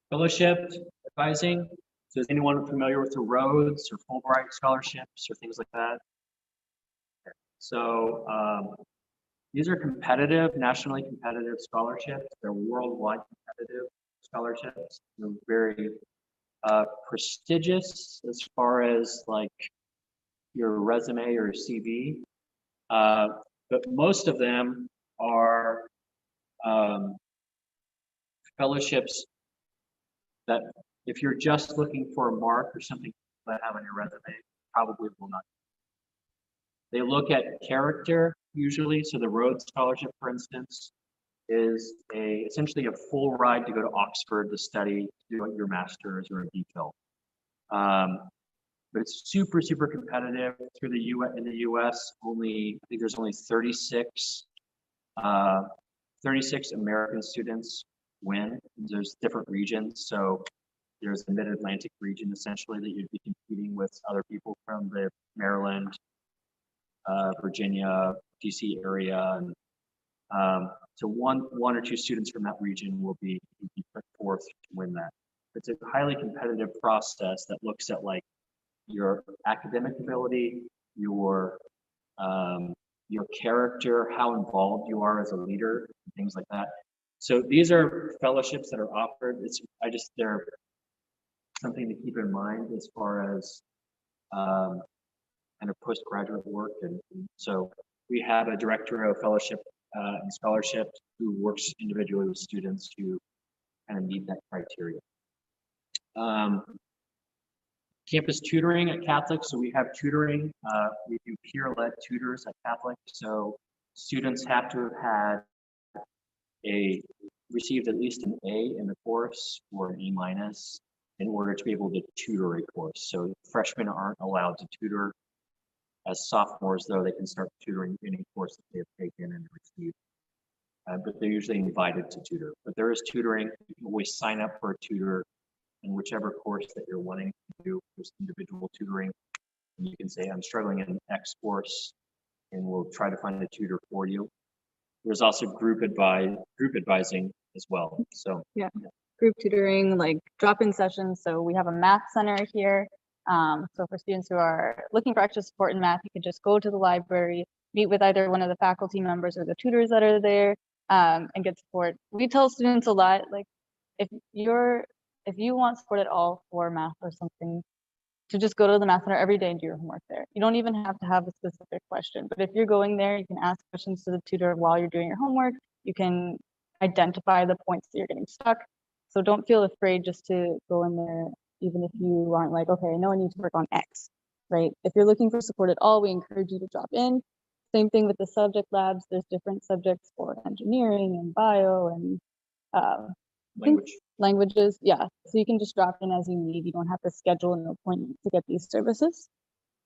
Fellowship advising. So is anyone familiar with the Rhodes or Fulbright scholarships or things like that? Okay. So these are competitive, nationally competitive scholarships. They're worldwide competitive scholarships. They're very prestigious as far as like your resume or CV. But most of them are fellowships that if you're just looking for a mark or something that have on your resume, probably will not. They look at character usually. So the Rhodes Scholarship, for instance, is essentially a full ride to go to Oxford to study, to do your master's or a DPhil. But it's super, super competitive through the US. In the US, I think there's only 36 American students win. There's different regions. So there's the Mid-Atlantic region, essentially, that you'd be competing with other people from the Maryland, Virginia, DC area. And so one or two students from that region will be put forth to win that. It's a highly competitive process that looks at like your academic ability, your character, how involved you are as a leader, things like that. So these are fellowships that are offered. They're something to keep in mind as far as kind of postgraduate work. And so we have a director of fellowship and scholarship who works individually with students who kind of meet that criteria. Campus tutoring at Catholic. So we have tutoring. We do peer-led tutors at Catholic. So students have to have had received at least an A in the course or an A- in order to be able to tutor a course. So freshmen aren't allowed to tutor. As sophomores, though, they can start tutoring any course that they have taken and received. But they're usually invited to tutor. But there is tutoring. You can always sign up for a tutor in whichever course that you're wanting to do. There's individual tutoring. And you can say, I'm struggling in X course, and we'll try to find a tutor for you. There's also group advising as well. So yeah. Group tutoring, like drop-in sessions. So we have a math center here. So for students who are looking for extra support in math, you can just go to the library, meet with either one of the faculty members or the tutors that are there, and get support. We tell students a lot, like if you want support at all for math or something, to just go to the math center every day and do your homework there. You don't even have to have a specific question, but if you're going there, you can ask questions to the tutor while you're doing your homework. You can identify the points that you're getting stuck. So don't feel afraid just to go in there, even if you aren't like, okay, I know I need to work on X, right? If you're looking for support at all, we encourage you to drop in. Same thing with the subject labs. There's different subjects for engineering and bio and languages. Yeah, so you can just drop in as you need. You don't have to schedule an appointment to get these services.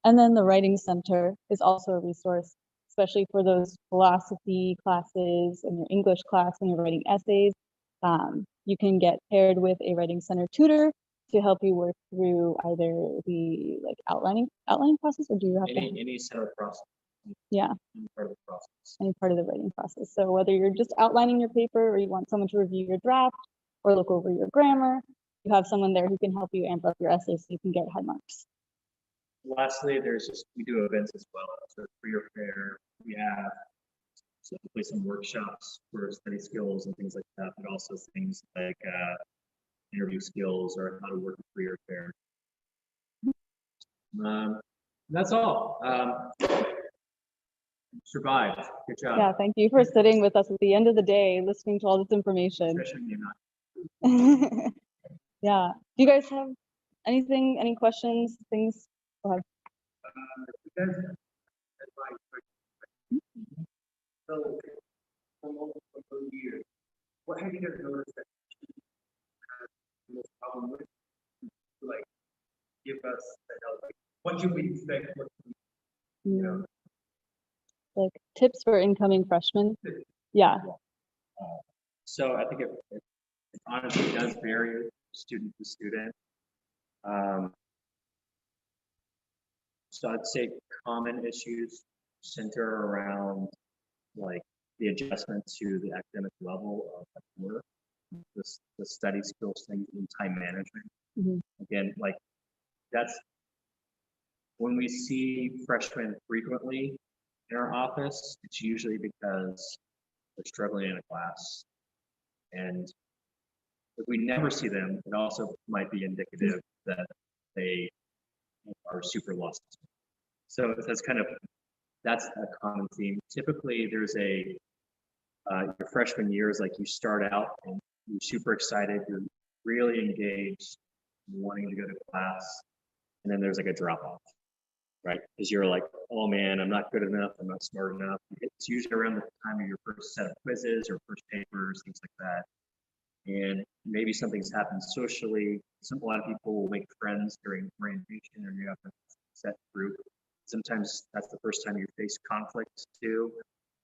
And then the Writing Center is also a resource, especially for those philosophy classes and your English class when you're writing essays. You can get paired with a Writing Center tutor to help you work through either the like outlining process, or do you have any center process? Yeah, any part of the process. Any part of the writing process. So whether you're just outlining your paper or you want someone to review your draft or look over your grammar, you have someone there who can help you amp up your essay so you can get high marks. Lastly, we do events as well. So career fair, we have typically some workshops for study skills and things like that, but also things like interview skills or how to work a career fair. That's all. Survived. Good job. Yeah, thank you for sitting with us at the end of the day, listening to all this information. Yeah. Do you guys have anything, any questions, things? Go ahead. So, from over those years, what have you guys noticed that has the most problem with? Like, give us, like, what should we expect? What, you know, like tips for incoming freshmen? Yeah. So I think it honestly does vary student to student. So I'd say common issues center around like the adjustment to the academic level of work, the study skills things and time management. Mm-hmm. Again, like that's when we see freshmen frequently in our office, it's usually because they're struggling in a class. And if we never see them, it also might be indicative that they are super lost. So that's a common theme. Typically there's your freshman year is like you start out and you're super excited, you're really engaged, wanting to go to class, and then there's like a drop off, right? Because you're like, oh man, I'm not good enough, I'm not smart enough. It's usually around the time of your first set of quizzes or first papers, things like that. And maybe something's happened socially. A lot of people will make friends during orientation, or you have a set group. Sometimes that's the first time you face conflict too.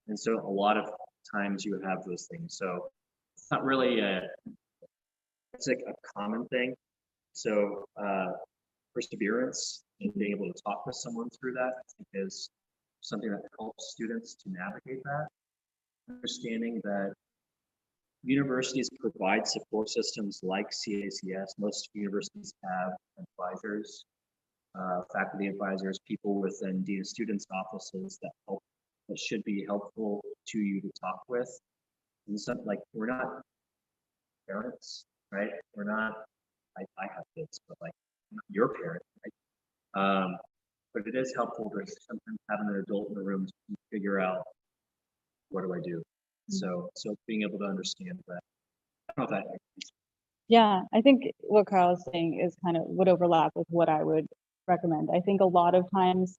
And so a lot of times you have those things. So it's not really it's like a common thing. So perseverance and being able to talk with someone through that, I think, is something that helps students to navigate that. Understanding that universities provide support systems like CACS. Most universities have advisors, faculty advisors, people within dean of students offices that should be helpful to you to talk with. And something like, we're not parents, right? We're not, I have kids, but like, I'm not your parent, right? But it is helpful to sometimes have an adult in the room to figure out, what do I do? So being able to understand that. I don't know if that makes sense. Yeah, I think what Carl is saying is kind of would overlap with what I would recommend. I think a lot of times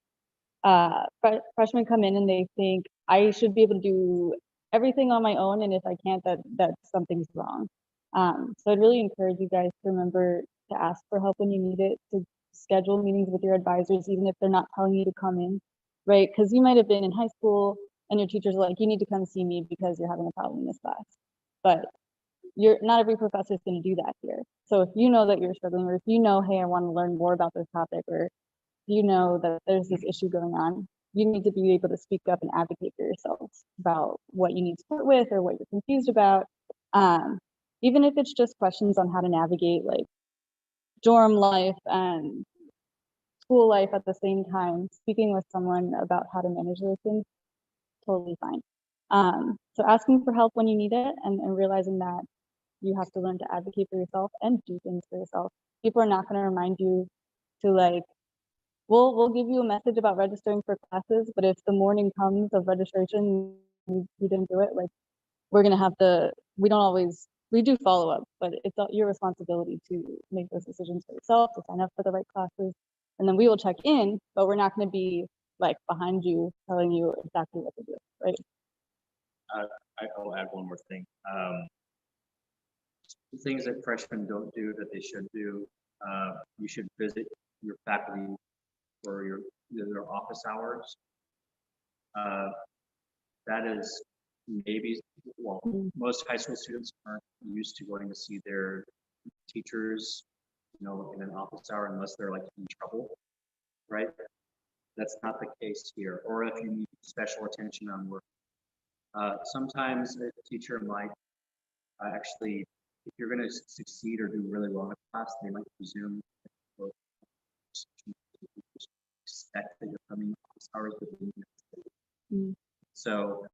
freshmen come in and they think I should be able to do everything on my own, and if I can't, that something's wrong. So I'd really encourage you guys to remember to ask for help when you need it, to schedule meetings with your advisors, even if they're not telling you to come in, right? Because you might have been in high school and your teachers are like, you need to come see me because you're having a problem in this class. But not every professor is going to do that here. So if you know that you're struggling, or if you know, hey, I want to learn more about this topic, or you know that there's this issue going on, you need to be able to speak up and advocate for yourselves about what you need support with or what you're confused about. Even if it's just questions on how to navigate like dorm life and school life at the same time, speaking with someone about how to manage those things, totally fine. So asking for help when you need it, and realizing that you have to learn to advocate for yourself and do things for yourself. People are not going to remind you to like, we'll give you a message about registering for classes, but if the morning comes of registration, you didn't do it, like we're going to have we don't always we do follow up, but it's your responsibility to make those decisions for yourself, to sign up for the right classes. And then we will check in, but we're not going to be like behind you telling you exactly what to do, right? I'll add one more thing. Things that freshmen don't do that they should do. You should visit your faculty for their office hours. That is maybe, well, most high school students aren't used to going to see their teachers, in an office hour unless they're like in trouble, right? That's not the case here. Or if you need special attention on work. Sometimes a teacher might actually, if you're going to succeed or do really well in a class, they might presume expect that you're coming office hours within the So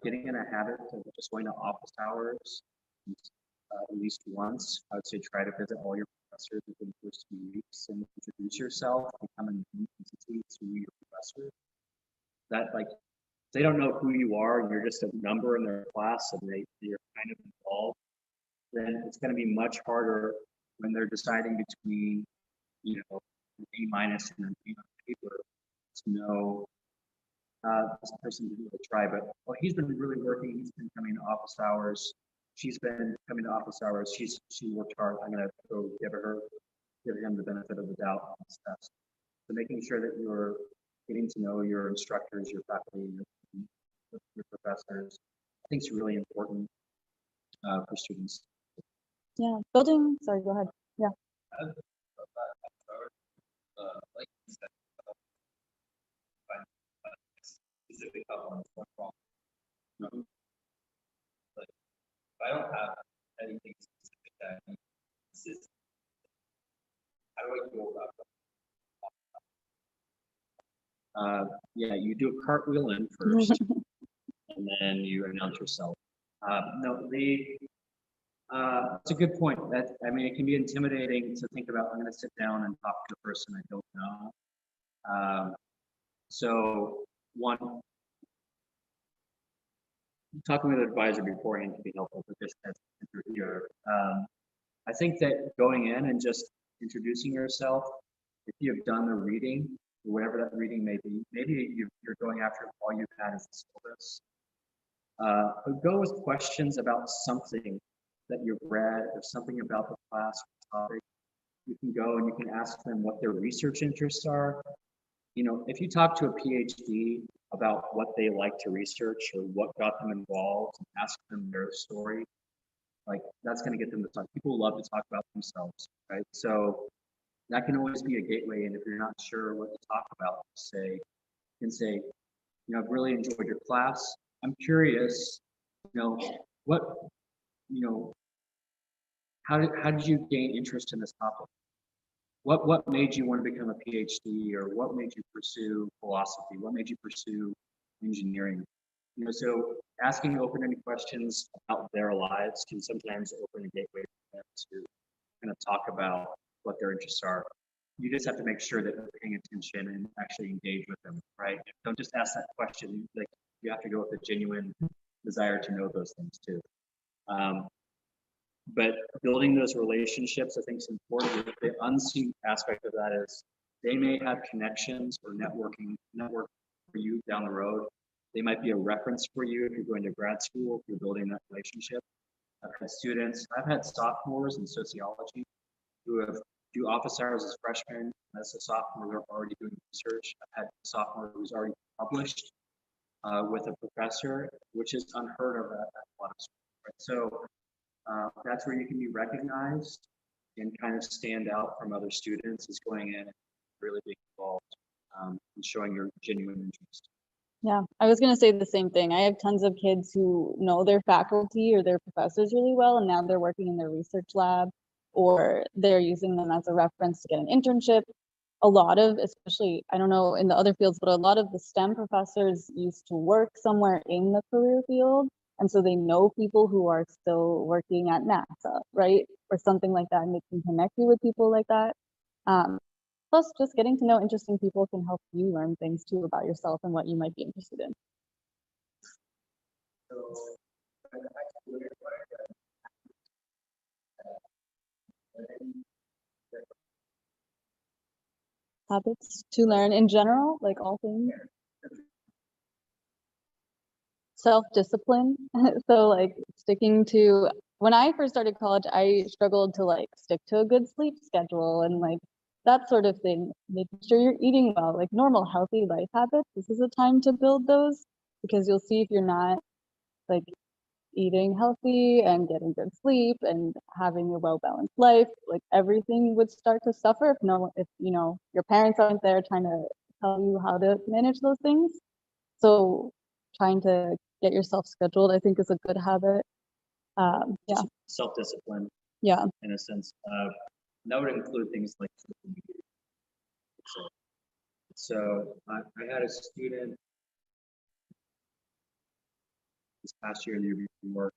getting in a habit of just going to office hours at least once. I would say try to visit all your professors within the first 2 weeks and introduce yourself, become an entity to your professor. That they don't know who you are and you're just a number in their class and they're kind of involved, then it's going to be much harder when they're deciding between, an A- and an B on paper to know this person didn't really try, but he's been really working. He's been coming to office hours. She's been coming to office hours. She worked hard. I'm gonna go give him the benefit of the doubt on this test. So making sure that you're getting to know your instructors, your faculty, your professors, I think is really important for students. Yeah, sorry, go ahead. Yeah. Like you said, specific on one problem. Like if I don't have anything specific that I need consistent, how do I go about that? Yeah, you do a cartwheel in first, and then you announce yourself. No, it's a good point. It can be intimidating to think about. I'm going to sit down and talk to a person I don't know. So one, talking with an advisor beforehand can be helpful, but just as here, I think that going in and just introducing yourself, if you've done the reading, whatever that reading may be, maybe you're going after all you've had is the syllabus. But go with questions about something that you've read or something about the class or topic. You can go and you can ask them what their research interests are. If you talk to a PhD about what they like to research or what got them involved, and ask them their story, that's going to get them to talk. People love to talk about themselves, right? So that can always be a gateway. And if you're not sure what to talk about, say, I've really enjoyed your class. I'm curious, what, how did you gain interest in this topic? What made you want to become a PhD, or what made you pursue philosophy? What made you pursue engineering? So asking open-ended questions about their lives can sometimes open a gateway for them to kind of talk about what their interests are. You just have to make sure that you're paying attention and actually engage with them, right? Don't just ask that question. You have to go with a genuine desire to know those things too. But building those relationships, I think, is important. The unseen aspect of that is they may have connections or network for you down the road. They might be a reference for you if you're going to grad school, if you're building that relationship. I've had sophomores in sociology who do office hours as freshmen. As a sophomore, they're already doing research. I've had a sophomore who's already published with a professor, which is unheard of at a lot of schools. Right? So that's where you can be recognized and kind of stand out from other students, is going in and really being involved and showing your genuine interest. Yeah, I was going to say the same thing. I have tons of kids who know their faculty or their professors really well, and now they're working in their research lab, or they're using them as a reference to get an internship. A lot of, especially, I don't know in the other fields, but a lot of the STEM professors used to work somewhere in the career field. And so they know people who are still working at NASA, right? Or something like that, and they can connect you with people like that. Plus, just getting to know interesting people can help you learn things too about yourself and what you might be interested in. So, habits to learn in general, like all things. Self-discipline. So like sticking to, when I first started college, I struggled to like stick to a good sleep schedule and like that sort of thing, making sure you're eating well, like normal healthy life habits. This is a time to build those because you'll see if you're not like eating healthy and getting good sleep and having a well-balanced life, like everything would start to suffer if you know your parents aren't there trying to tell you how to manage those things. So trying to get yourself scheduled, I think, is a good habit. Yeah. Self-discipline. Yeah. In a sense, that would include things like social media. So I had a student this past year, the year before,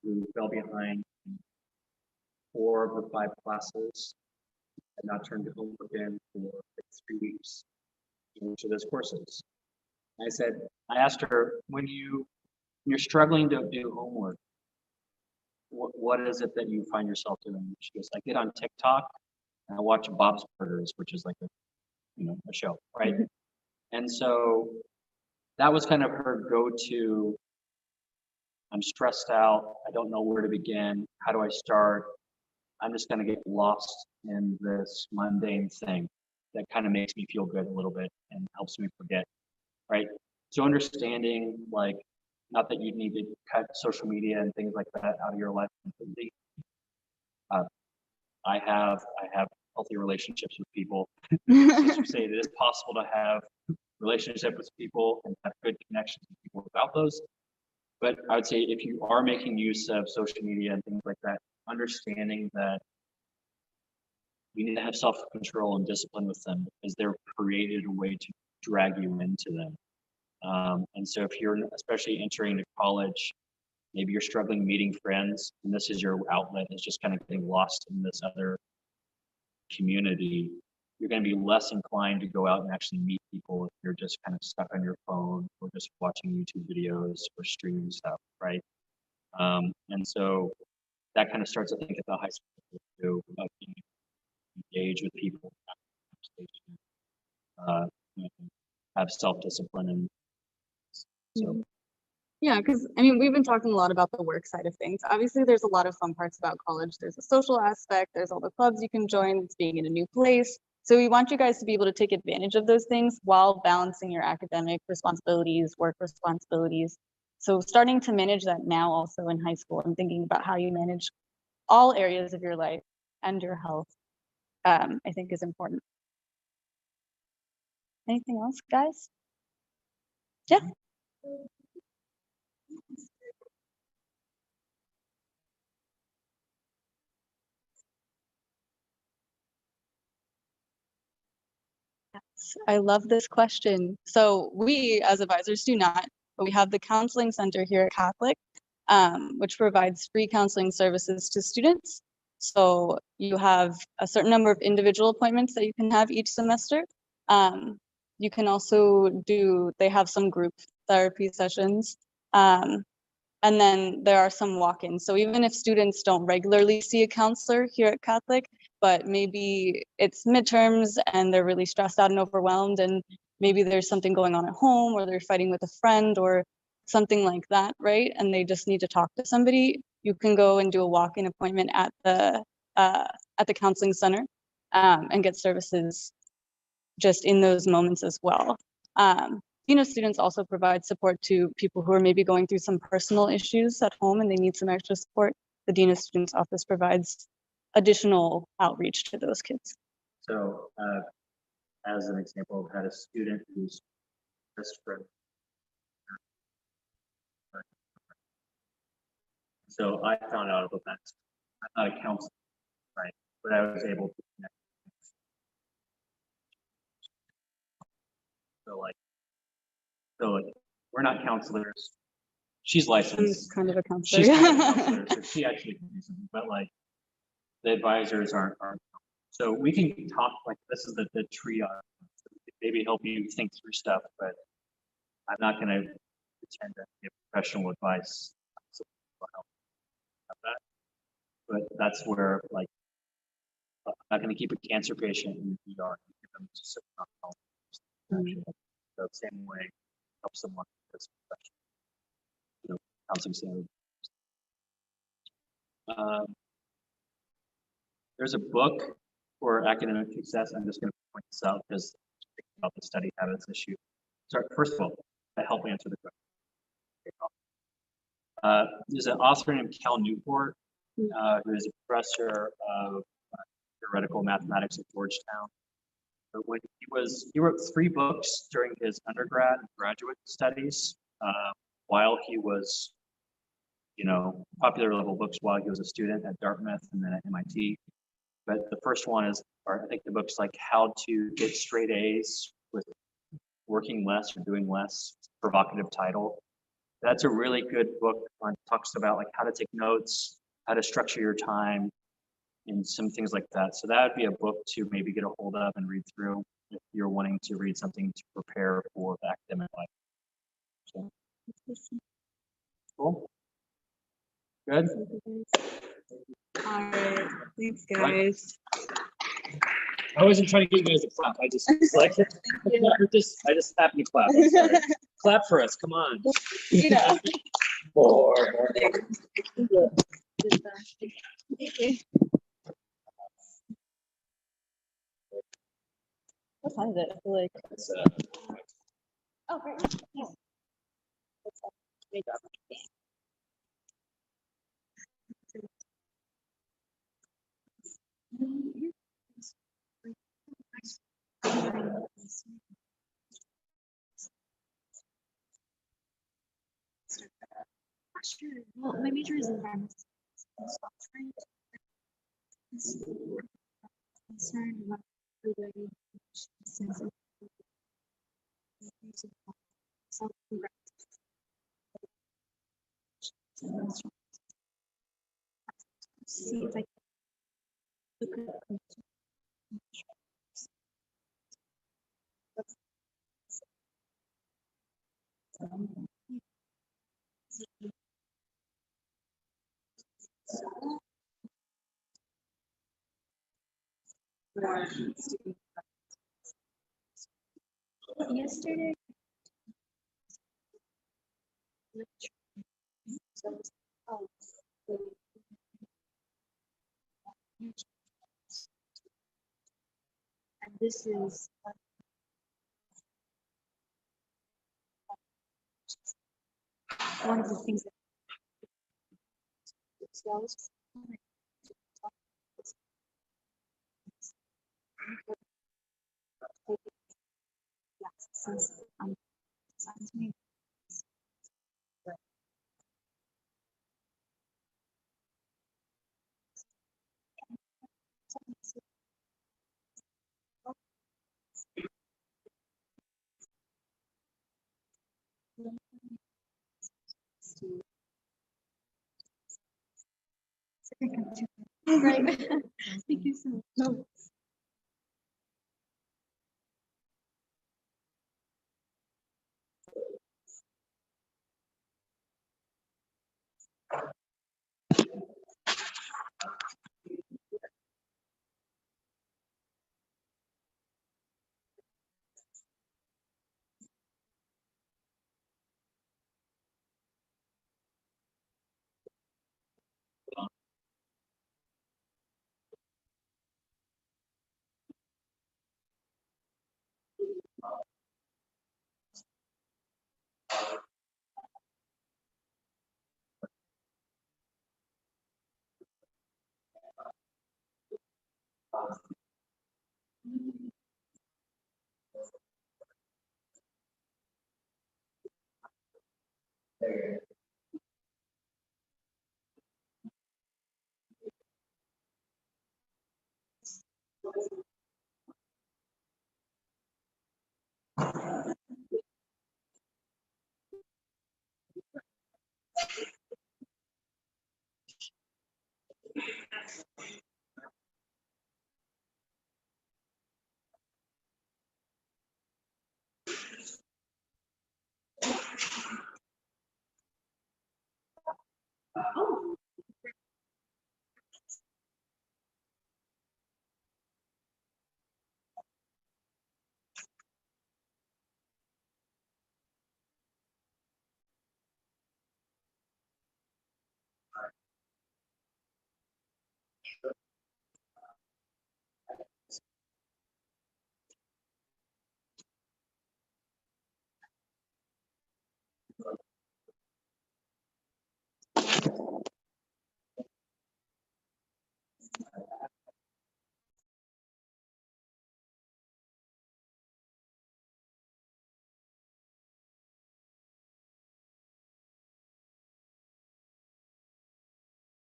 who fell behind in 4 of the 5 classes and not turned homework in for like 3 weeks in each of those courses. I asked her, when you're struggling to do homework, what is it that you find yourself doing? She goes, I get on TikTok and I watch Bob's Burgers, which is like a show, right? And so that was kind of her go-to. I'm stressed out. I don't know where to begin. How do I start? I'm just going to get lost in this mundane thing that kind of makes me feel good a little bit and helps me forget, right? So understanding, like, not that you need to cut social media and things like that out of your life completely. I have healthy relationships with people. Sisters say it is possible to have relationships with people and have good connections with people without those. But I would say if you are making use of social media and things like that, understanding that you need to have self-control and discipline with them because they're created a way to drag you into them. And so if you're especially entering to college, maybe you're struggling meeting friends and this is your outlet, is just kind of getting lost in this other community, you're going to be less inclined to go out and actually meet people if you're just kind of stuck on your phone or just watching YouTube videos or streaming stuff, right? And so that kind of starts, I think, at the high school too, of being engaged with people, have self-discipline, and so. Yeah, because I mean, we've been talking a lot about the work side of things. Obviously, there's a lot of fun parts about college. There's a social aspect, there's all the clubs you can join, it's being in a new place. So we want you guys to be able to take advantage of those things while balancing your academic responsibilities, work responsibilities. So starting to manage that now also in high school and thinking about how you manage all areas of your life and your health, I think is important. Anything else, guys? Yeah. I love this question. So we as advisors do not, but we have the counseling center here at Catholic, which provides free counseling services to students. So you have a certain number of individual appointments that you can have each semester. You can also they have some group therapy sessions. And then there are some walk-ins. So even if students don't regularly see a counselor here at Catholic, but maybe it's midterms and they're really stressed out and overwhelmed, and maybe there's something going on at home or they're fighting with a friend or something like that, right? And they just need to talk to somebody, you can go and do a walk-in appointment at the counseling center and get services just in those moments as well. Students also provide support to people who are maybe going through some personal issues at home and they need some extra support. The Dean of Students office provides additional outreach to those kids. So as an example, I've had a student who's best friend. So I found out about that. I'm not a counselor, right? But I was able to connect. So we're not counselors. She's licensed. I'm kind of a counselor. She's kind of a counselor, so she actually can do something, but like the advisors aren't. So we can talk, like this is the triage. Maybe help you think through stuff, but I'm not going to pretend to give professional advice. But that's where, like, I'm not going to keep a cancer patient in the ER. them to sit on home. The same way help someone with this profession, counseling standard. There's a book for academic success. I'm just going to point this out because about the study habits issue. Sorry, first of all, to help answer the question. There's an author named Cal Newport, who is a professor of theoretical mathematics at Georgetown. But when he wrote 3 books during his undergrad and graduate studies, while he was, popular level books while he was a student at Dartmouth and then at MIT. But the first one is, or I think the book's like How to Get Straight A's with Working Less or Doing Less, provocative title. That's a really good book on talks about like how to take notes, how to structure your time, and some things like that. So that would be a book to maybe get a hold of and read through if you're wanting to read something to prepare for the academic life. So, cool. Good. All right, thanks guys. I wasn't trying to get you guys to clap. I just like I just happened to clap. I'm sorry. Clap for us. Come on. Yeah. More. What time is it? I feel like. It's, Oh, great. Yeah. Great job. Sure. Well, my major is environmental science. Concerned about further sense of see if I can look at yesterday. And this is one of the things that cells. Since science major. Right. Thank you so much.